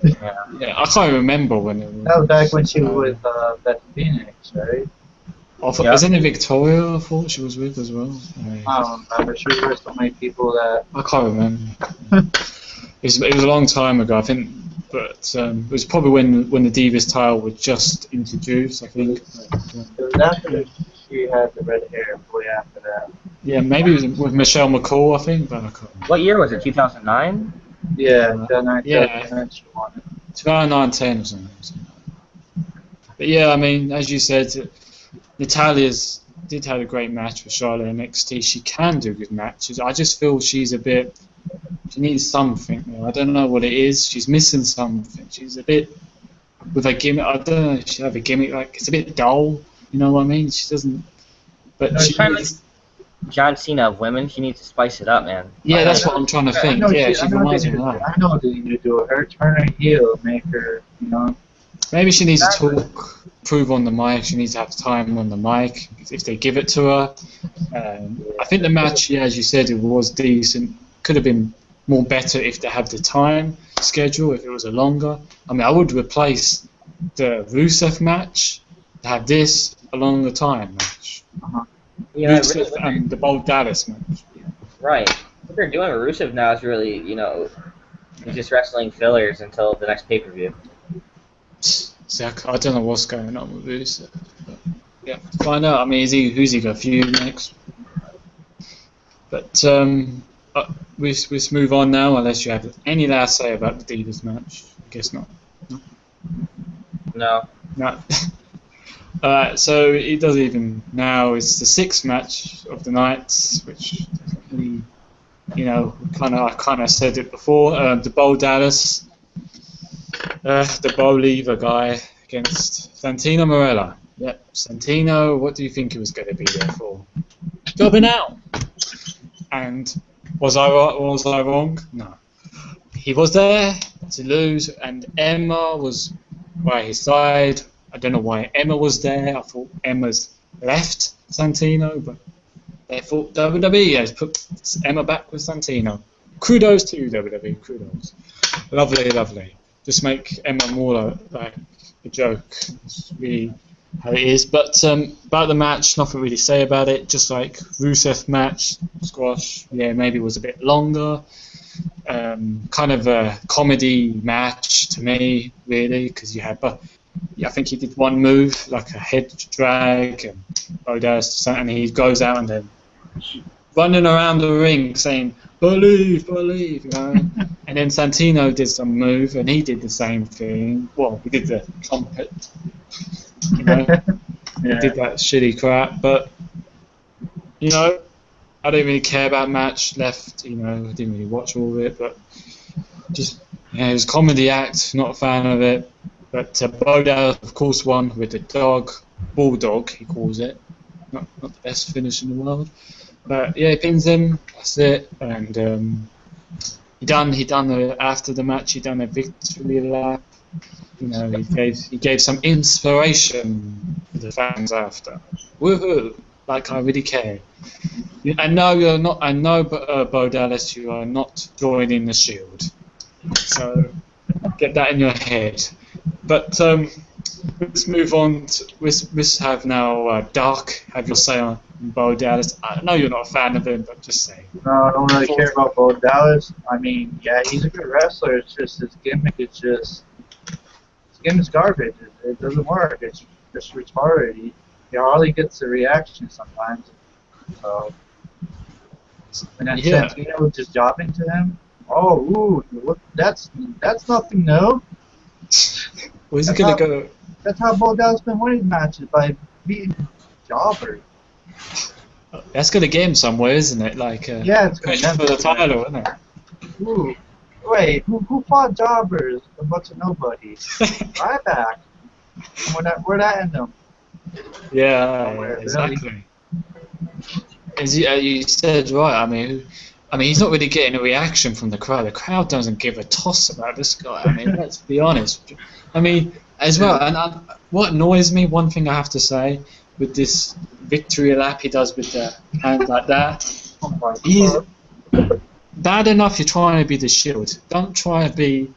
yeah, I can't remember when it was. That was back when she was with Beth Phoenix, right? Isn't it Victoria? I thought she was with as well. I don't remember. She was with so many people that. I can't remember. It was a long time ago, I think. But it was probably when the Divas title was just introduced, I think. It was after she had the red hair, way after that. Yeah, maybe it was with Michelle McCall, I think, but I can't remember. What year was it? 2009? Yeah, 2009 she won it. 2010 or something. But yeah, I mean, as you said, Natalia's did have a great match with Charlotte in NXT. She can do good matches. I just feel she's a bit. She needs something. I don't know what it is. She's missing something. She's a bit with a gimmick. I don't know if she have a gimmick like it's a bit dull. You know what I mean? She doesn't. But she needs, John Cena of women. She needs to spice it up, man. yeah, that's what I'm trying to think. Yeah, she reminds me of that. I know what you need to do with her. Turn her heel, make her, Maybe she needs to talk, prove on the mic. She needs to have time on the mic if they give it to her. I think the match, yeah, as you said, it was decent. Could have been more better if they had the time schedule, if it was a longer. I mean, I would replace the Rusev match to have this a longer time match. Rusev and the Bold Dallas match. Right. What they're doing with Rusev now is really, he's just wrestling fillers until the next pay-per-view. See, I don't know what's going on with Rusev. But, yeah, find out. I mean, who's he got a feud next? But we move on now, unless you have any last say about the Divas match. I guess not. No. So it does even now. It's the sixth match of the night, which definitely, I kind of said it before. The Bold Dallas, the Bo Lever guy against Santino Marella. Yep, Santino. What do you think he was going to be there for? Jobbing out. And was I wrong? No. He was there to lose, and Emma was by his side. I don't know why Emma was there. I thought Emma's left Santino, but they thought WWE has put Emma back with Santino. Kudos to you, WWE. Kudos. Lovely, lovely. Just make Emma more like a joke. It's really how it is. But about the match, nothing really to say about it. Just like Rusev match, squash, yeah, maybe was a bit longer. Kind of a comedy match to me, really, because you had, I think he did one move, like a head drag, and Bo Dallas, and he goes out and then running around the ring saying, believe, believe, you know. And then Santino did some move, and he did the same thing. Well, he did the trumpet, you know. He did that shitty crap, but, you know, I didn't really care about match left, you know, I didn't really watch all of it, but just, yeah, it was a comedy act, not a fan of it. But Bo Dallas, of course, won with the dog, bulldog, he calls it. Not the best finish in the world. But yeah, he pins him, that's it. And after the match, he done a victory lap. You know, he gave some inspiration to the fans after. Woohoo! Like I really care. I know you're not. I know, Bo Dallas, you are not joining the Shield. So get that in your head. But let's move on. Let's have now Dark have your say on Bo Dallas. I know you're not a fan of him, but just say. No, I don't really care about Bo Dallas. I mean, yeah, he's a good wrestler. It's just his gimmick is just his gimmick's garbage. It doesn't work. It's just retarded. He hardly gets a reaction sometimes. So, and then Santino was just jobbing to him. Oh, ooh, look, that's nothing new. Where's he gonna go? That's how Bo Dallas been winning matches, by beating jobbers. That's gonna get him somewhere, isn't it? Like yeah, it's push for the title, isn't it? Ooh, wait, who fought jobbers? A bunch of nobodies. Right back. Where that end them? Yeah, exactly. As you said, right. I mean, he's not really getting a reaction from the crowd. The crowd doesn't give a toss about this guy. I mean, let's be honest. I mean, as well, and what annoys me, one thing I have to say, with this victory lap he does with the hand like that, he's bad enough you're trying to be the Shield. Don't try to be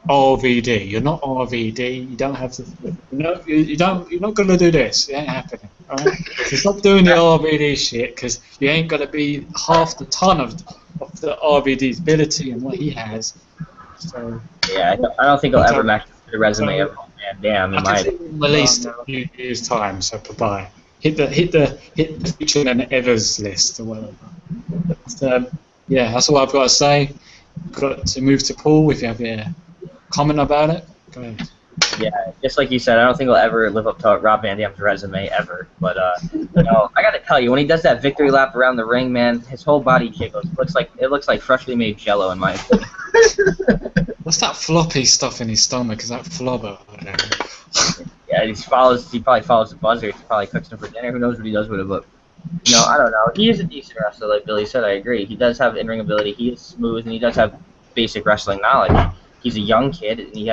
RVD. You're not RVD. You don't have to. You're not gonna do this. It ain't happening. All right? So stop doing the RVD shit, because you ain't gonna be half the ton of the RVD's ability and what he has. So yeah, I don't think he'll ever match the resume of Van Dam. I can release a few years time. So bye. Hit the feature and Evers list or whatever. But, yeah, that's all I've got to say. Got to move to Paul if you have a comment about it. Go ahead. Yeah, just like you said, I don't think he'll ever live up to Rob Van Dam's resume ever. But you know, I gotta tell you, when he does that victory lap around the ring, man, his whole body jiggles. It looks like freshly made Jello, in my opinion. What's that floppy stuff in his stomach? Is that flubber? Yeah, he probably follows the buzzer. He probably cooks him for dinner. Who knows what he does with it? But you know, I don't know. He is a decent wrestler, like Billy said. I agree. He does have in-ring ability. He is smooth, and he does have basic wrestling knowledge. He's a young kid, and he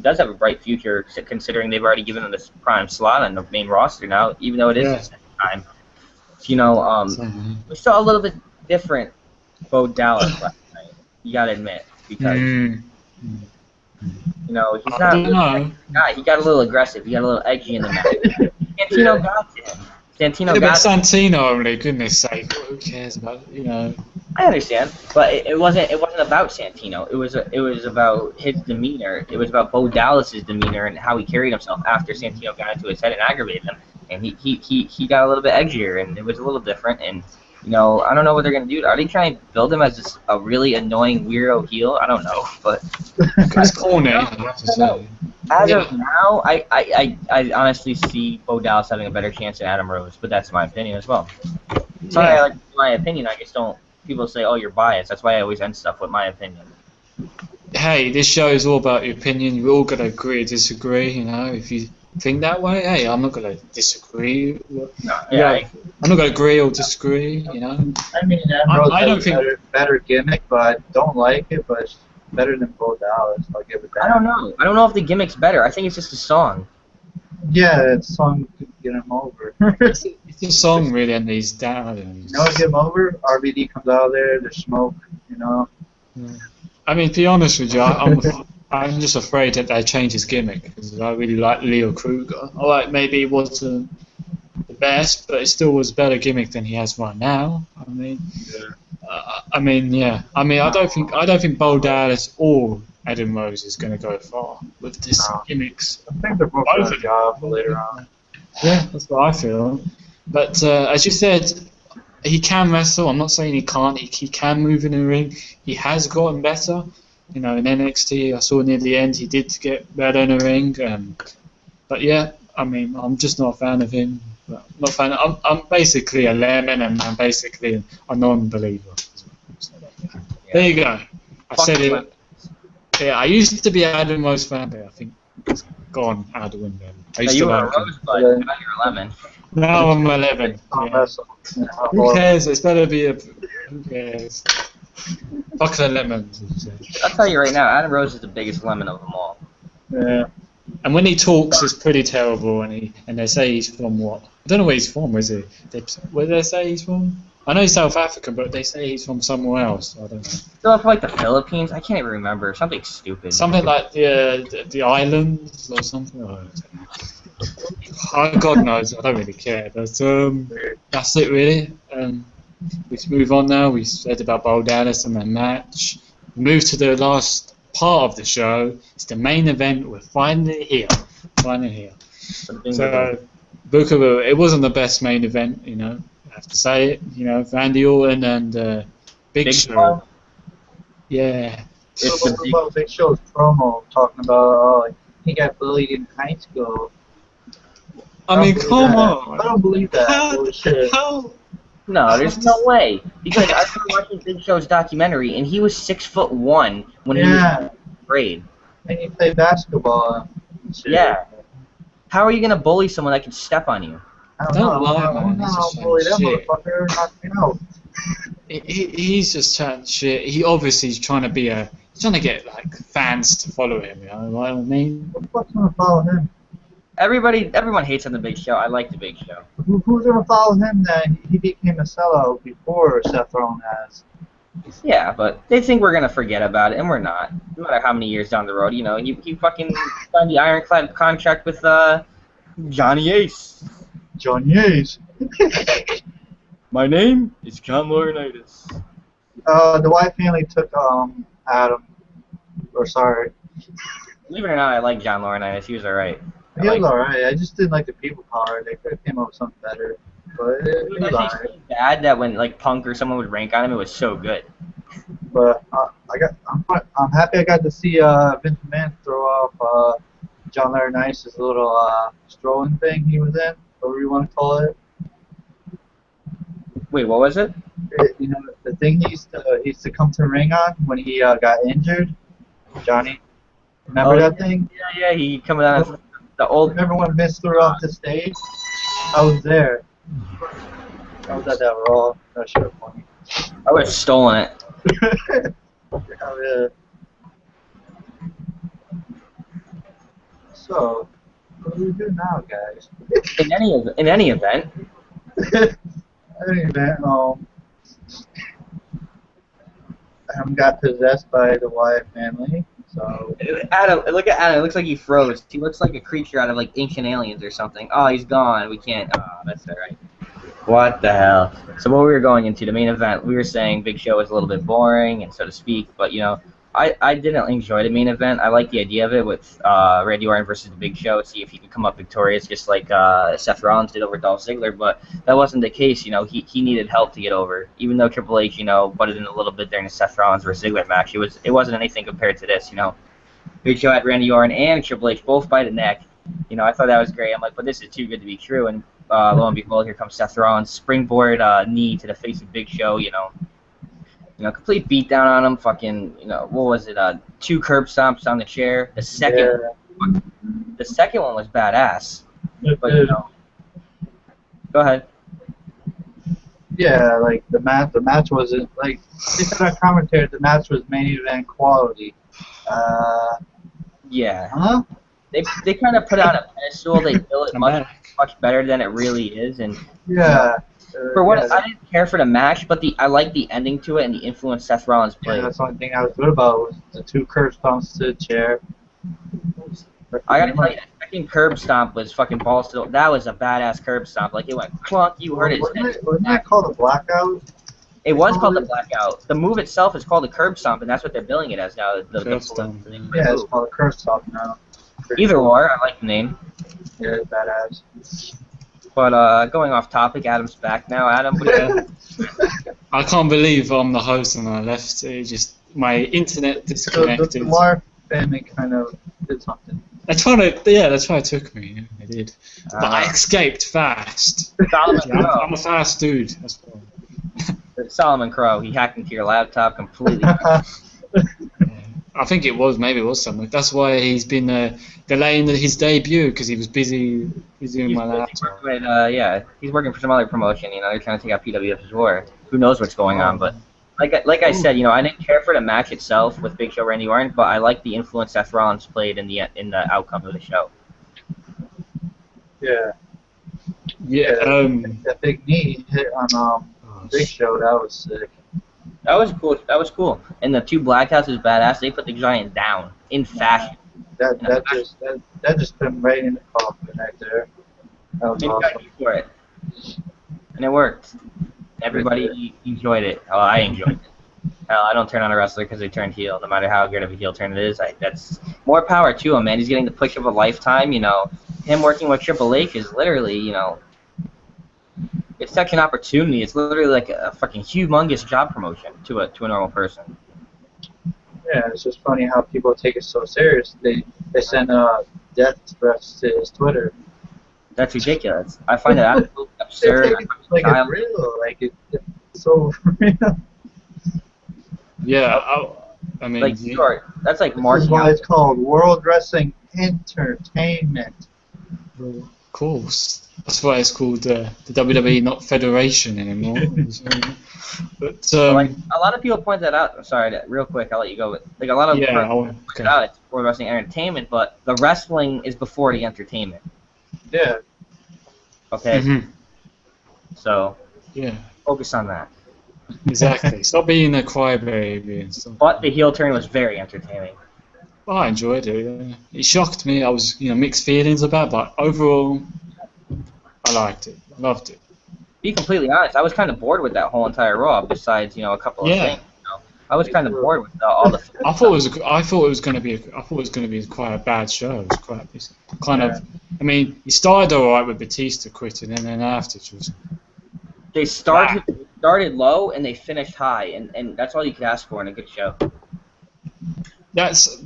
does have a bright future, considering they've already given him this prime slot on the main roster now, even though it is his second time. You know, we saw a little bit different Bo Dallas last night, you gotta admit, because you know, he's not a guy. He got a little aggressive, he got a little edgy in the match. Santino got to him. Santino only, goodness sake. Who cares about, you know? I understand, but it wasn't about Santino. It was about his demeanor. It was about Bo Dallas's demeanor and how he carried himself after Santino got into his head and aggravated him. And he got a little bit edgier, and it was a little different. And you know, I don't know what they're gonna do. Are they trying to build him as just a really annoying weirdo heel? I don't know, but it's corny. I have to say. As of now, I honestly see Bo Dallas having a better chance than Adam Rose, but that's my opinion as well. Sorry, I like my opinion. I just don't. People say, "Oh, you're biased." That's why I always end stuff with my opinion. Hey, this show is all about your opinion. We're all gonna agree or disagree. You know, if you think that way, hey, I'm not gonna disagree. No, I'm not gonna agree or disagree. You know. I mean, I don't think better gimmick, but don't like it. But it's better than Bo Dallas. I'll give it that. I don't know. I don't know if the gimmick's better. I think it's just a song. Yeah, it's a song to get him over. It's a song really, and he's down. You know what, get him over? RVD comes out of there, there's smoke, you know. Yeah. I mean, to be honest with you, I'm just afraid that they change his gimmick because I really like Leo Kruger. Alright, maybe it wasn't the best, but it still was a better gimmick than he has right now. I mean, yeah. I mean, I don't think Bo Dallas or Adam Rose is going to go far with this gimmicks. I think they're both doing a job later on. Yeah, that's what I feel. But as you said, he can wrestle. I'm not saying he can't. He can move in the ring. He has gotten better. You know, in NXT, I saw near the end he did get better in the ring. But yeah, I mean, I'm just not a fan of him. Not a fan. I'm basically a lemon, and I'm basically a non-believer. There you go. I said it. Yeah, I used to be an Adam Rose fan, but I think it's gone out the window. You were a Rosebud, now you're a lemon. Now I'm 11. Yeah. Who cares? It's better be a. Who cares? Fuck the lemons. I'll tell you right now, Adam Rose is the biggest lemon of them all. Yeah. And when he talks, it's pretty terrible. And they say he's from what? I don't know where he's from. Is it? Where do they say he's from? I know he's South African, but they say he's from somewhere else. I don't know. Still from like the Philippines? I can't even remember. Something stupid. Something like the islands or something. God knows. I don't really care. But that's it really. We move on now. We said about Bo Dallas and the match. We move to the last part of the show. It's the main event. We're finally here. So, Booker, it wasn't the best main event, you know. I have to say it. You know, Randy Orton and Big Show. Yeah. It's about Big Show's promo talking about like, he got bullied in high school. I mean, come on. I don't believe that. How? No, there's no way. Because I started watching Big Show's documentary, and he was 6'1" when he was in grade. And he played basketball. Yeah. How are you gonna bully someone that can step on you? Don't lie, man. He's just bully that shit. motherfucker. Knock me out. He's just chatting shit. He obviously is trying to get like fans to follow him. You know what I mean? What the fuck's gonna follow him? Everyone hates on the Big Show. I like the Big Show. Who's gonna follow him then? He became a sellout before Seth Rollins has. Yeah, but they think we're gonna forget about it, and we're not. No matter how many years down the road, you know, he fucking signed the ironclad contract with Johnny Ace. Johnny Ace. My name is John Laurinaitis. The White family took Adam. Or sorry. Believe it or not, I like John Laurinaitis. He was alright. He was alright. I just didn't like the people power. They could have came up with something better. But it was alright. So bad that when like Punk or someone would rank on him, it was so good. But I'm happy I got to see Vince McMahon throw off John Laurinaitis' little strolling thing he was in, whatever you want to call it. Wait, what was it? You know, the thing he used to come to the ring on when he got injured. Johnny, remember that thing? Yeah, he coming out of the old. Remember when Vince threw off the stage? I was there. I was at that Raw. That shit was funny. I would have stolen it. So, what do we do now, guys? In any event. Adam got possessed by the Wyatt family, so... Adam, look at Adam. It looks like he froze. He looks like a creature out of, like, Ancient Aliens or something. Oh, he's gone. We can't... Oh, that's alright. What the hell? So what we were going into, the main event, we were saying Big Show was a little bit boring, and so to speak, but, you know, I didn't enjoy the main event. I like the idea of it with Randy Orton versus the Big Show, see if he could come up victorious, just like Seth Rollins did over Dolph Ziggler. But that wasn't the case. You know, he needed help to get over. Even though Triple H, you know, butted in a little bit during the Seth Rollins versus Ziggler match, it wasn't anything compared to this. You know, Big Show had Randy Orton and Triple H both by the neck. You know, I thought that was great. I'm like, but this is too good to be true. And lo and behold, here comes Seth Rollins, springboard knee to the face of Big Show. You know, complete beatdown on him. Fucking, you know, what was it? 2 curb stomps on the chair. The second one was badass. But you know, go ahead. Yeah, like the match wasn't like they said on commentary. The match was main event quality. Yeah. Huh? They kind of put on a pedestal. They built it much better than it really is, and yeah. For what Yeah, I didn't care for the match, but I liked the ending to it and the influence Seth Rollins yeah, played. that's the only thing I was good about was the 2 curb stomps to the chair. I gotta tell you, that second curb stomp was fucking balls to the. That was a badass curb stomp. Like it went clunk. You heard it. Wasn't that called a blackout? It was called the blackout. The move itself is called a curb stomp, and that's what they're billing it as now. Curb stomp. Yeah, it's called a curb stomp now. Either or, I like the name. Yeah, it's badass. But going off topic, Adam's back now. Adam, what do you I can't believe I'm the host and I left. It just my internet disconnected. The Mark family kind of did something. That's why it took me. Yeah, I did. But I escaped fast. Solomon Yeah, Crow. I'm a fast dude. That's why. Solomon Crow. He hacked into your laptop completely. I think maybe it was something. That's why he's been delaying his debut because he was busy doing my laptop. He's working for some other promotion. You know, they're trying to take out PWF's war. Who knows what's going on? But like I said, you know, I didn't care for the match itself with Big Show Randy Orton, but I like the influence Seth Rollins played in the outcome of the show. Yeah. Yeah. That big knee hit on Big Show, that was sick. That was cool. That was cool. And the 2 blackouts was badass. They put the Giant down in fashion. That just put him right in the coffin right there. That was awesome. For it. And it worked. Everybody enjoyed it. Oh, I enjoyed it. Hell, I don't turn on a wrestler because they turned heel. No matter how good of a heel turn it is, that's more power to him, man. He's getting the push of a lifetime. You know, him working with Triple H is literally, you know, it's such an opportunity. It's literally like a fucking humongous job promotion to a normal person. Yeah, it's just funny how people take it so serious. They send death threats to his Twitter. That's ridiculous. I find that absolutely absurd. They take it like it's real. Like it's so real. Yeah, I mean, like short. That's like This is marking why out. it's called World Wrestling Entertainment. of course. That's why it's called the WWE, not Federation anymore. But So, like a lot of people point that out. I'm sorry, real quick, I'll let you go. But like a lot of people point it out, it's World Wrestling Entertainment, but the wrestling is before the entertainment. Yeah. Okay. Mm-hmm. So Yeah, focus on that. exactly. Stop being a crybaby and stuff. But the heel turn was very entertaining. Well, I enjoyed it. Yeah. It shocked me. I was, mixed feelings about it, but overall, I liked it. I loved it. Be completely honest, I was kind of bored with that whole entire Raw. Besides, a couple of things. I was kind of bored with all the. I thought it was going to be quite a bad show. It was it's kind of. I mean, he started all right with Batista quitting, and then after it was. They started low and they finished high, and that's all you could ask for in a good show. That's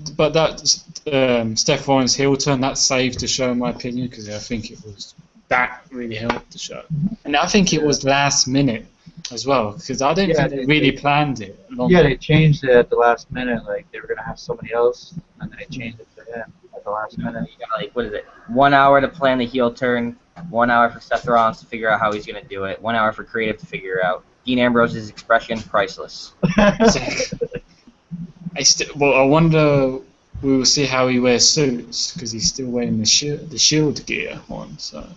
Steph Rollins' heel turn that saved the show in my opinion because I think that really helped the show, and I think it was last minute as well because I don't think they really planned it. They changed it at the last minute. Like they were gonna have somebody else, and they changed it to him at the last minute. You got, like, what is it? 1 hour to plan the heel turn, 1 hour for Seth Rollins to figure out how he's gonna do it, 1 hour for creative to figure out. Dean Ambrose's expression, priceless. I wonder we will see how he wears suits because he's still wearing the shield gear on. So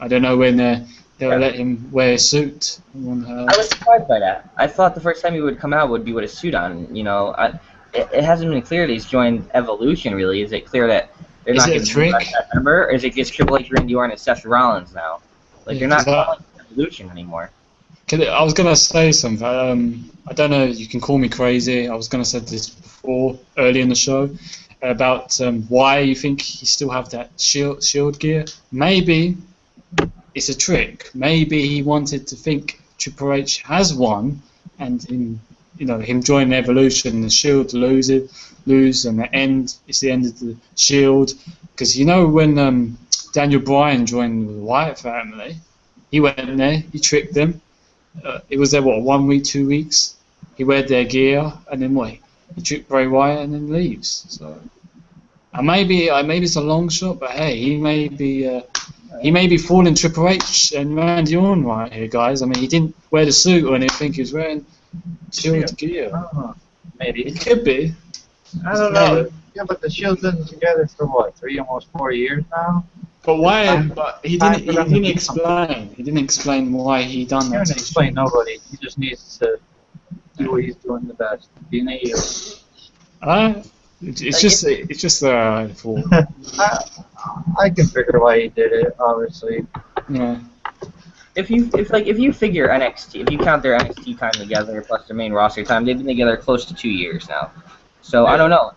I don't know when they'll let him wear a suit. I was surprised by that. I thought the first time he would come out would be with a suit on. It hasn't been clear that he's joined Evolution. Really, is it clear that they're not going to do that member, or is it just Triple H, Randy Orton, and Seth Rollins now? Like they're not calling it Evolution anymore. I was going to say something. I don't know, you can call me crazy. I was going to say this before, early in the show, about why you think he still have that shield gear. Maybe it's a trick. Maybe he wanted to think Triple H has one, and him joining Evolution, the Shield lose, and it's the end of the Shield. Because when Daniel Bryan joined the Wyatt family, he went in there, he tricked them. It was there 1 week, 2 weeks. He wear their gear, and then he tricked Bray Wyatt and then leaves. So, maybe it's a long shot, but hey, he may be fooling Triple H and Randy Orton right here, guys. I mean, he didn't wear the suit or anything. He was wearing Shield gear. Maybe it could be. I don't know. Yeah, but the Shield's been together for almost 4 years now. But why? Time- But he time didn't. for He them to didn't do explain. He didn't explain why he done He that. can't explain nobody. He just needs to do what he's doing the best. Being a heel. It's just for I can figure why he did it, obviously. yeah. If you figure NXT, if you count their NXT time together plus their main roster time, they've been together close to 2 years now. So I don't know.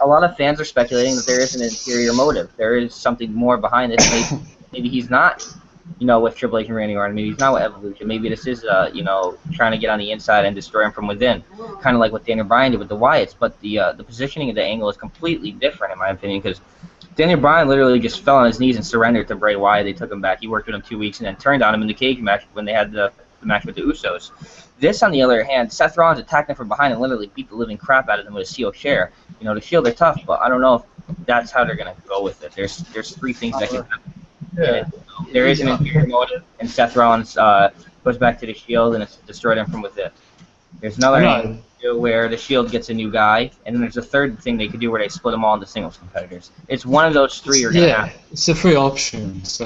A lot of fans are speculating that there is an interior motive. There is something more behind this. Maybe he's not, with Triple H and Randy Orton. Maybe he's not with Evolution. Maybe this is, trying to get on the inside and destroy him from within, kind of like what Daniel Bryan did with the Wyatts. But the positioning of the angle is completely different, in my opinion, because Daniel Bryan literally just fell on his knees and surrendered to Bray Wyatt. They took him back. He worked with him 2 weeks and then turned on him in the cage match when they had the match with the Usos. This, on the other hand, Seth Rollins attacked him from behind and literally beat the living crap out of him with a steel chair. The Shield are tough, but I don't know if that's how they're going to go with it. There's three things that can happen. Yeah. There is an inferior motive, and Seth Rollins goes back to the Shield and it's destroyed him from within. There's another angle where the Shield gets a new guy, and then there's a third thing they could do where they split them all into singles competitors. It's one of those three are going to happen. It's the three options.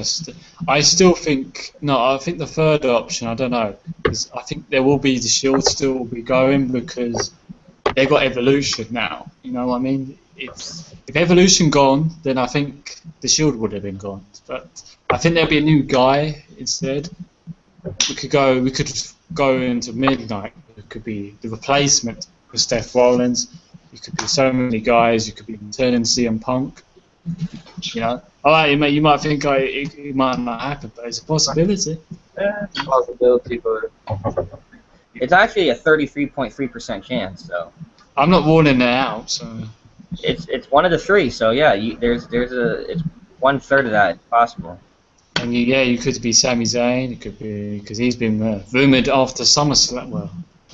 I still think I think the third option. I don't know. I think there will be the Shield still will be going because they've got Evolution now. You know what I mean? If Evolution gone, then I think the Shield would have been gone. But I think there'll be a new guy instead. We could go into Midnight. It could be the replacement for Seth Rollins. You could be so many guys. You could be turning CM Punk. You might think it might not happen, but it's a possibility. Yeah, it's a possibility, but it's actually a 33.3% chance. So I'm not ruling it out. So it's one of the three. So yeah, it's 1/3 of that possible. And you could be Sami Zayn. It could be because he's been rumored after SummerSlam. Well,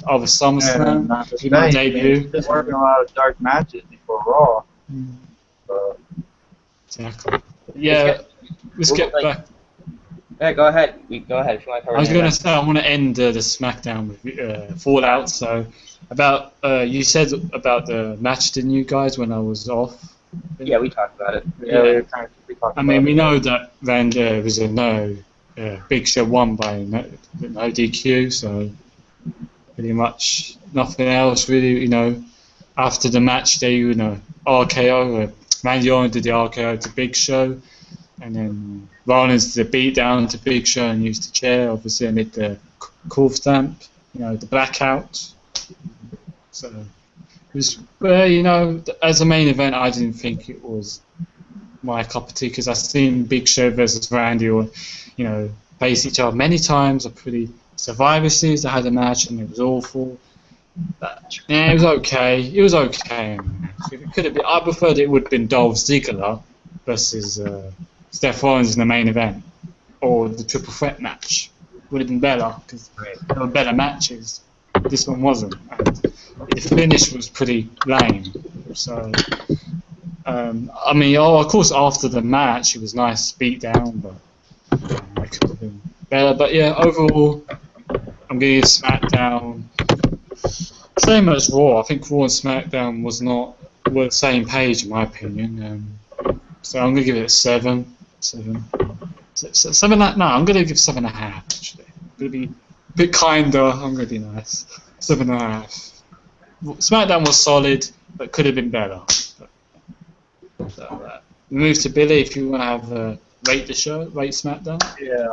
after SummerSlam, he might debut. He's been working a lot of dark matches before Raw. So. Exactly. Yeah, let's get back. Yeah, go ahead. Go ahead. If you want to cover I was going to say I want to end the SmackDown with Fallout. So about you said about the match, didn't you guys, when I was off? Yeah, we talked about it. Yeah, we talked about we know that Vander was a no. Big Show won by no DQ, so pretty much nothing else really. After the match, they RKO. Randy Orton did the RKO to Big Show, and then Rollins did the beatdown to Big Show and used the chair, obviously, and did the cool stamp, the blackout. So it was, as a main event, I didn't think it was my cup of tea because I've seen Big Show versus Randy or, face each other many times. Survivor Series, I had a match and it was awful. But, yeah, it was okay. It was okay. It could have been. I preferred it would have been Dolph Ziggler versus Seth Rollins in the main event, or the triple threat match. Would have been better because there were better matches. This one wasn't. And the finish was pretty lame. So, of course, after the match, it was nice beat down, but it could have been better. But yeah, overall, I'm going to give SmackDown. Same as Raw. I think Raw and SmackDown were the same page in my opinion. So I'm going to give it a 7. 7. No, I'm going to give 7.5 actually. I'm going to be a bit kinder. I'm going to be nice. 7.5. SmackDown was solid, but could have been better. So, we move to Billy if you want to have rate the show, rate SmackDown. Yeah.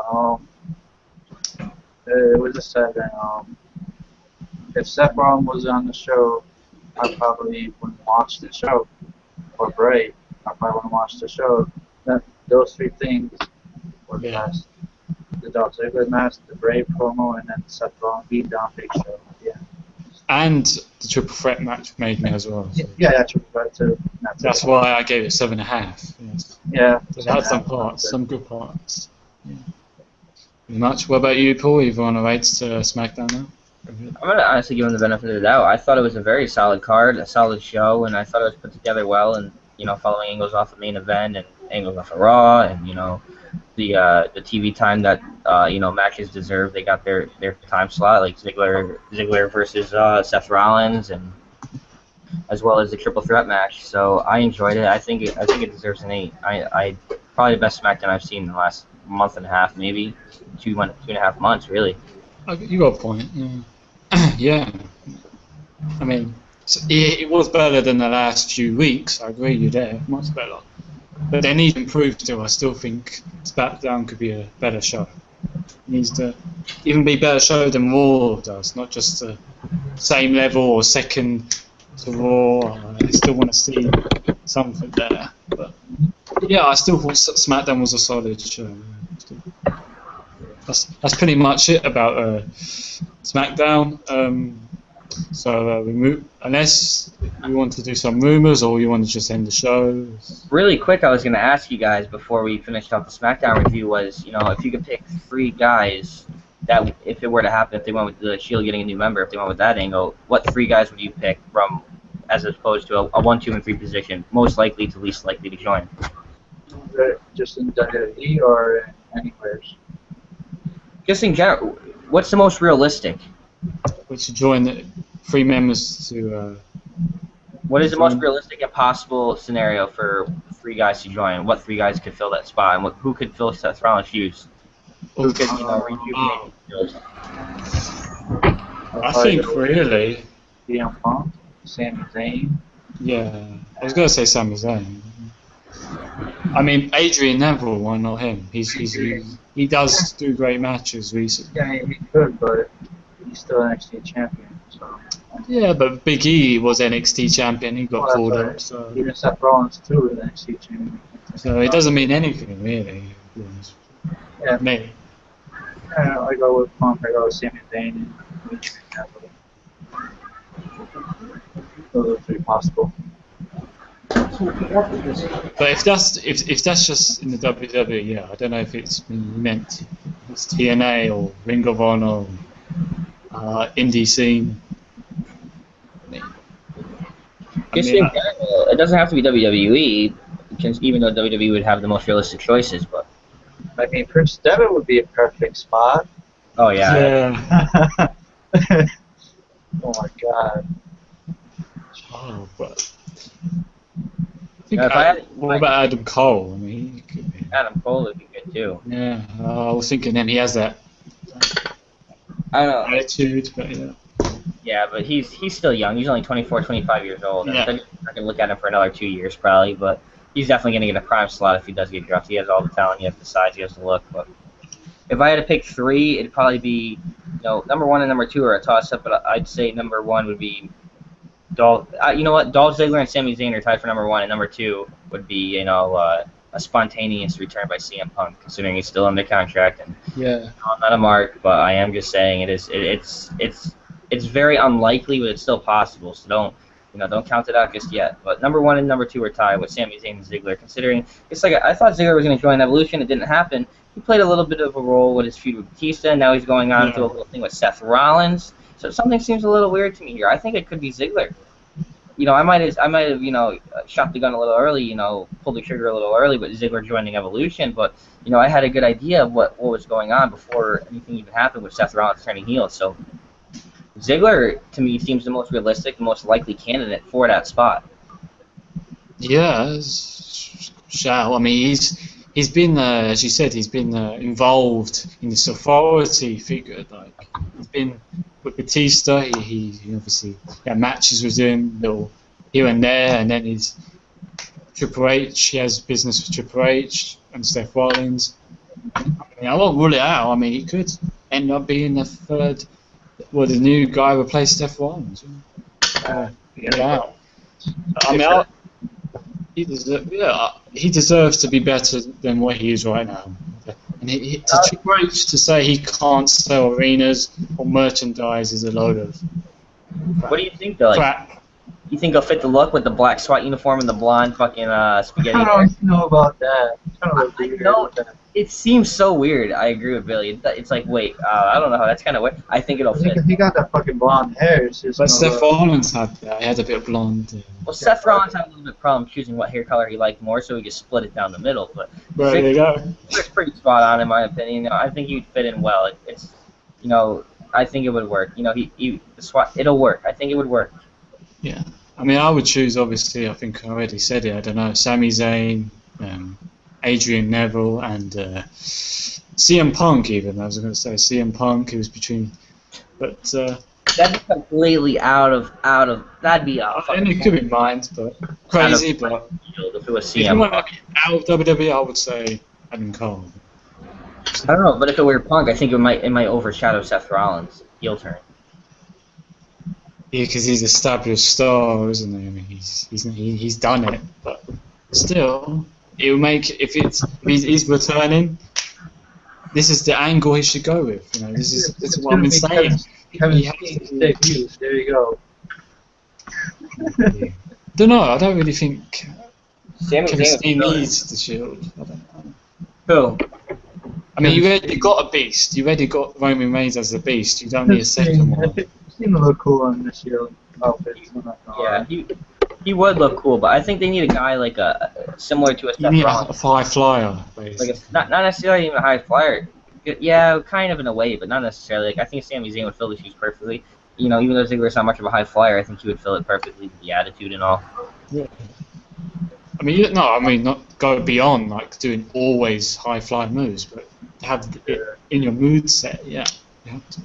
It was a 7. If Seth Rollins was on the show, I probably wouldn't watch the show. Or Bray, I probably wouldn't watch the show. Those three things were the best. The Dolph Ziggler match, the Bray promo, and then Seth Rollins beat down Big Show. Yeah. And the triple threat match made me as well. So. Yeah, triple threat too. That's why I gave it 7.5. Yes. Yeah. It had some parts, some good parts. Yeah. Pretty much. What about you, Paul? You want to rate SmackDown now? I'm going to honestly give him the benefit of the doubt. I thought it was a very solid card, a solid show, and I thought it was put together well, and, following angles off the main event and angles off of Raw, and, the TV time that, matches deserve. They got their time slot, like Ziggler versus Seth Rollins, and as well as the triple threat match. So I enjoyed it. I think it deserves an 8. I probably the best SmackDown I've seen in the last month and a half, maybe 2.5 months, really. You got a point. Yeah. Yeah. I mean, it was better than the last few weeks. I agree with you there. Much better. But they need to improve still. I still think SmackDown could be a better show. It needs to even be a better show than Raw does, not just the same level or second to Raw. I still want to see something there. But yeah, I still thought SmackDown was a solid show. That's pretty much it about SmackDown. So we move, unless you want to do some rumors or you want to just end the show. Really quick, I was going to ask you guys before we finished off the SmackDown review was, if you could pick 3 guys that, if it were to happen, if they went with the Shield getting a new member, if they went with that angle, what 3 guys would you pick from, as opposed to a 1, 2, and 3 position, most likely to least likely to join? Just in WWE or anywhere? Just in general, what's the most realistic? Which to join the 3 members to. What is the most realistic and possible scenario for 3 guys to join? What 3 guys could fill that spot, and who could fill Seth Rollins' shoes? Who could rejuvenate those? I think really. CM Punk, Sami Zayn. Yeah, I was gonna say Sami Zayn. I mean, Adrian Neville, why not him? He does do great matches recently. Yeah, he could, but he's still NXT champion. So. Yeah, but Big E was NXT champion. He got called up. So. Even Seth Rollins too is NXT champion. So it doesn't mean anything really. Yeah, maybe. I go with Punk. I go with Sami Zayn. Those are 3 possible. But if that's just in the WWE, yeah, I don't know if it's meant it's TNA or Ring of Honor, or, indie scene. It doesn't have to be WWE, even though WWE would have the most realistic choices. But I mean, Prince Devitt would be a perfect spot. Oh yeah. Oh my God. Oh, but. What about Adam Cole? I mean, he could be. Adam Cole would be good too. Yeah, I was thinking him. He has that I don't know. attitude, but yeah. Yeah, but he's still young. He's only 24, 25 years old. Yeah. I'm not going to look at him for another 2 years probably, but he's definitely going to get a prime slot if he does get drafted. He has all the talent, he has the size, he has the look. But if I had to pick 3, it'd probably be, number 1 and number 2 are a toss-up, but I'd say number 1 would be Dolph Ziggler and Sami Zayn are tied for number 1, and number 2 would be, a spontaneous return by CM Punk, considering he's still under contract. And Yeah. I'm not a mark, but I am just saying it's very unlikely, but it's still possible. So don't count it out just yet. But number 1 and number 2 are tied with Sami Zayn and Ziggler. Considering it's like I thought Ziggler was going to join Evolution, it didn't happen. He played a little bit of a role with his feud with Batista, and now he's going on to a little thing with Seth Rollins. So something seems a little weird to me here. I think it could be Ziggler. I might have shot the gun a little early, pulled the trigger a little early with Ziggler joining Evolution, but I had a good idea of what was going on before anything even happened with Seth Rollins turning heel. So Ziggler to me seems the most realistic, the most likely candidate for that spot. Yeah, I mean, he's been, as you said, he's been involved in this authority figure. Like he's been with Batista. He obviously had matches with him, little here and there, and then he's Triple H. He has business with Triple H and Seth Rollins. I mean, I won't rule it out. I mean, he could end up being the third. Well, the new guy replaced Seth Rollins. Yeah. I mean, he deserves to be better than what he is right now. And to Triple H to say he can't sell arenas or merchandise is a load of crap. What do you think, though? You think he'll fit the look with the black SWAT uniform and the blonde fucking spaghetti hair? I don't know about that. I know. It seems so weird. I agree with Billy. It's like, wait, I don't know. That's kind of weird. I think it'll fit. He got that fucking blonde hair. It's just but Seth Rollins had that. He had a bit of blonde. Well, Seth Rollins had a little bit of problem choosing what hair color he liked more, so he just split it down the middle. But there you go. It's pretty spot on in my opinion. I think he'd fit in well. I think it would work. The SWAT, it'll work. I think it would work. Yeah. I mean, I would choose, obviously, I think I already said it, I don't know, Sami Zayn, Adrian Neville and CM Punk even. I was going to say CM Punk. It was between, but that'd be completely out of. That'd be out. and it could be mind, but crazy. But if it was if you CM want Punk. out of WWE, I would say Adam Cole. I don't know, but if it were Punk, I think it might overshadow Seth Rollins' heel turn. Yeah, because he's established star, isn't he? I mean, he's done it, but still, it will make if he's returning. This is the angle he should go with. You know, this is what I've been saying. Kevin Steen's debut. There you go. Don't know. I don't really think Sami Kevin Zayn Steen was needs the Shield. I don't know. Who? I mean, you already got a beast. You already got Roman Reigns as a beast. You don't need a second one. Steen would look cool on the Shield outfit. Yeah, he would look cool, but I think they need a guy like similar to a You Seth need a Rollins. high flyer, Like basically. not necessarily even a high flyer. Yeah, kind of in a way, but not necessarily. Like I think Sami Zayn would fill the shoes perfectly. You know, even though Ziggler's not much of a high flyer, I think he would fill it perfectly with the attitude and all. Yeah. I mean, not go beyond like doing always high fly moves, but have it in your mood set. Yeah, you have to.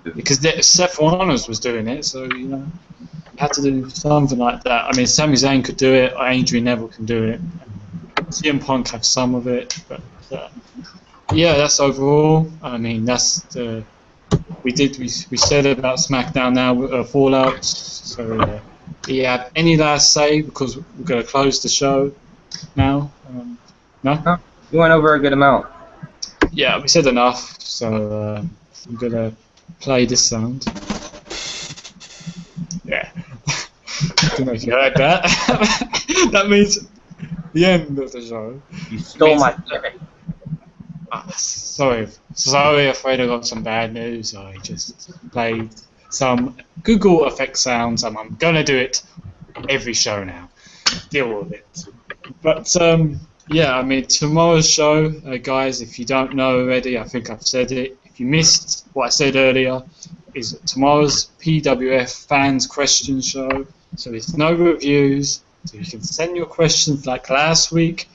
Because Seth Rollins was doing it, so you know, you have to do something like that. I mean, Sami Zayn could do it, Adrian Neville can do it, CM Punk have some of it, but yeah, that's overall. I mean, that's the we said about SmackDown now Fallout. So do you have any last say because we're going to close the show now? No. We went over a good amount. Yeah, we said enough. So I'm going to play this sound. Yeah. I don't know if you heard that. That means the end of the show. You stole my theory. Sorry, afraid I got some bad news. I just played some Google effect sounds and I'm going to do it every show now. Deal with it. But yeah, I mean, tomorrow's show, guys, if you don't know already, I think I've said it. If you missed what I said earlier, is tomorrow's PWF fans question show. So it's no reviews. So you can send your questions like last week.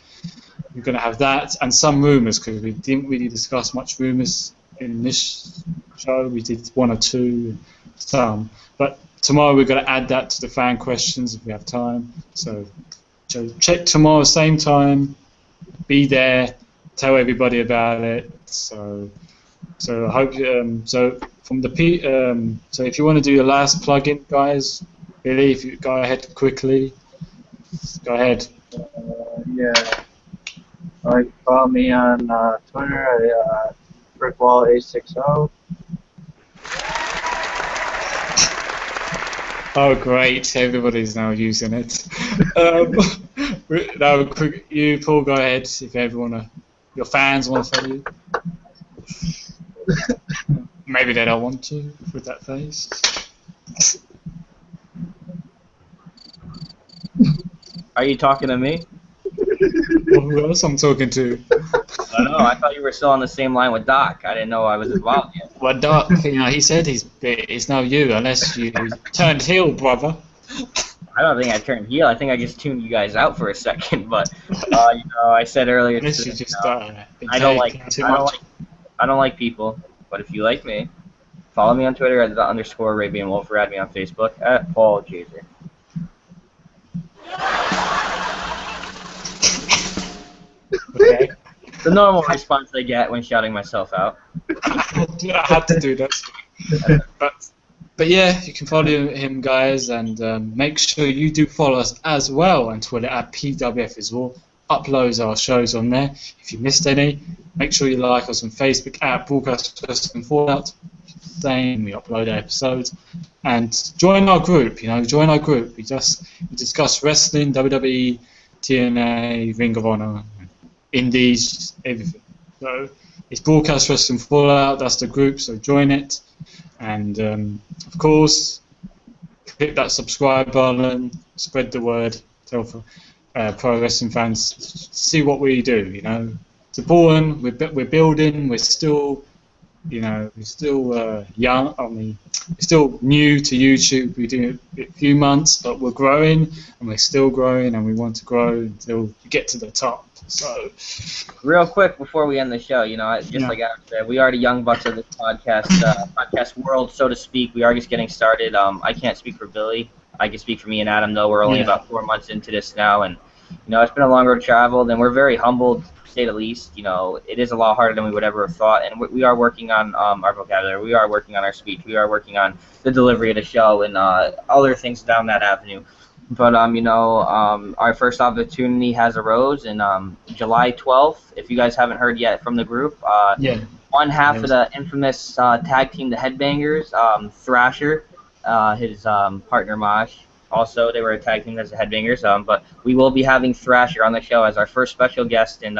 We're going to have that and some rumours because we didn't really discuss much rumours in this show. We did one or two, some. But tomorrow we're going to add that to the fan questions if we have time. So check tomorrow, same time. Be there. Tell everybody about it. So I hope. So from the so if you want to do your last plug-in, guys, Billy, if you go ahead quickly. Go ahead. Yeah. You can follow me on Twitter at brickwall860. Oh, great! Everybody's now using it. No, you, Paul, go ahead if your fans want to follow you. Maybe they don't want to with that face. Are you talking to me? Well, who else I'm talking to? I don't know. I thought you were still on the same line with Doc. I didn't know I was involved yet. Well, Doc, he said it's no you unless you turned heel, brother. I don't think I turned heel. I think I just tuned you guys out for a second. But I said earlier. Unless you just I don't like people. But if you like me, follow me on Twitter at @_Arabian Wolf or add me on Facebook at Paul Jaser. Okay. The normal response I get when shouting myself out. I had to do that. But yeah, you can follow him, guys, and make sure you do follow us as well on Twitter at PWF as well. Uploads our shows on there. If you missed any, make sure you like us on Facebook at Broadcast Wrestling Fallout. Same, we upload episodes. And join our group, join our group. We discuss wrestling, WWE, TNA, Ring of Honor, Indies, everything. So it's Broadcast Wrestling Fallout, that's the group, so join it. And of course, click that subscribe button, spread the word, tell pro wrestling fans, see what we do. It's important. We're building. We're still You know, we're still young. I mean, we're still new to YouTube. We do a few months, but we're growing, and we're still growing, and we want to grow until we get to the top. So, Real quick before we end the show, you know, just like Adam said, we are the young bucks of this podcast world, so to speak. We are just getting started. I can't speak for Billy. I can speak for me and Adam, though. We're only about 4 months into this now, and you know, it's been a long road traveled, and we're very humbled, to say the least. You know, it is a lot harder than we would ever have thought, and we are working on our vocabulary. We are working on our speech. We are working on the delivery of the show and other things down that avenue. But, you know, our first opportunity has arose, and July 12th, if you guys haven't heard yet from the group, one half of the infamous tag team, the Headbangers, Thrasher, his partner Mosh. Also, they were a tag team as the Headbangers, but we will be having Thrasher on the show as our first special guest, and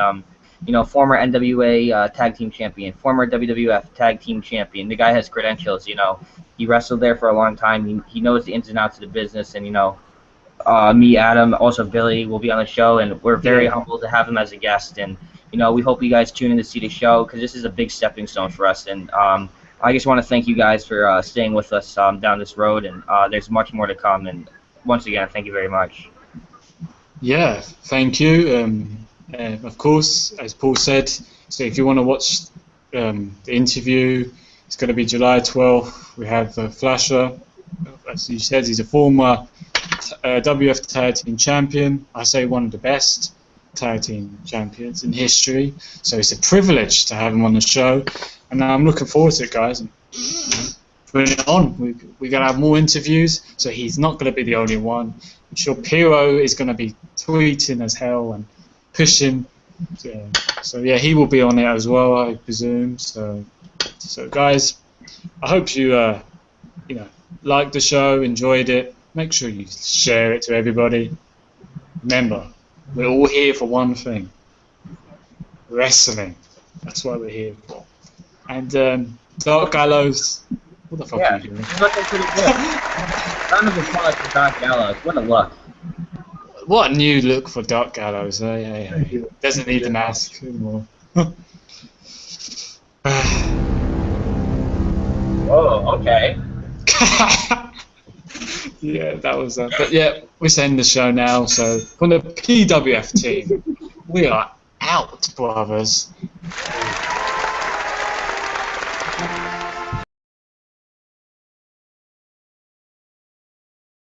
you know, former NWA tag team champion, former WWF tag team champion. The guy has credentials. You know, he wrestled there for a long time. He knows the ins and outs of the business, and you know, me, Adam, also Billy will be on the show, and we're very humbled to have him as a guest. And you know, we hope you guys tune in to see the show because this is a big stepping stone for us. And I just want to thank you guys for staying with us down this road, and there's much more to come. And once again, thank you very much. Yeah, thank you. Of course, as Paul said, so if you want to watch the interview, it's going to be July 12th. We have Flasher. As you said, he's a former WF Tag Team Champion. I say one of the best Tag Team Champions in history. So it's a privilege to have him on the show. And I'm looking forward to it, guys. Bring it on. We're going to have more interviews, so he's not going to be the only one. I'm sure Piro is going to be tweeting as hell and pushing. So yeah, he will be on it as well, I presume. So guys, I hope you you know, liked the show, enjoyed it. Make sure you share it to everybody. Remember, we're all here for one thing: wrestling. That's what we're here for. And Dark Gallows. What the fuck are you doing? He's looking pretty good. Round of applause for Dark Gallows. What a look. What a new look for Dark Gallows, eh? He doesn't need the mask anymore. Whoa, okay. Yeah, that was but yeah, we're ending the show now, so from the PWF team, we are out, brothers.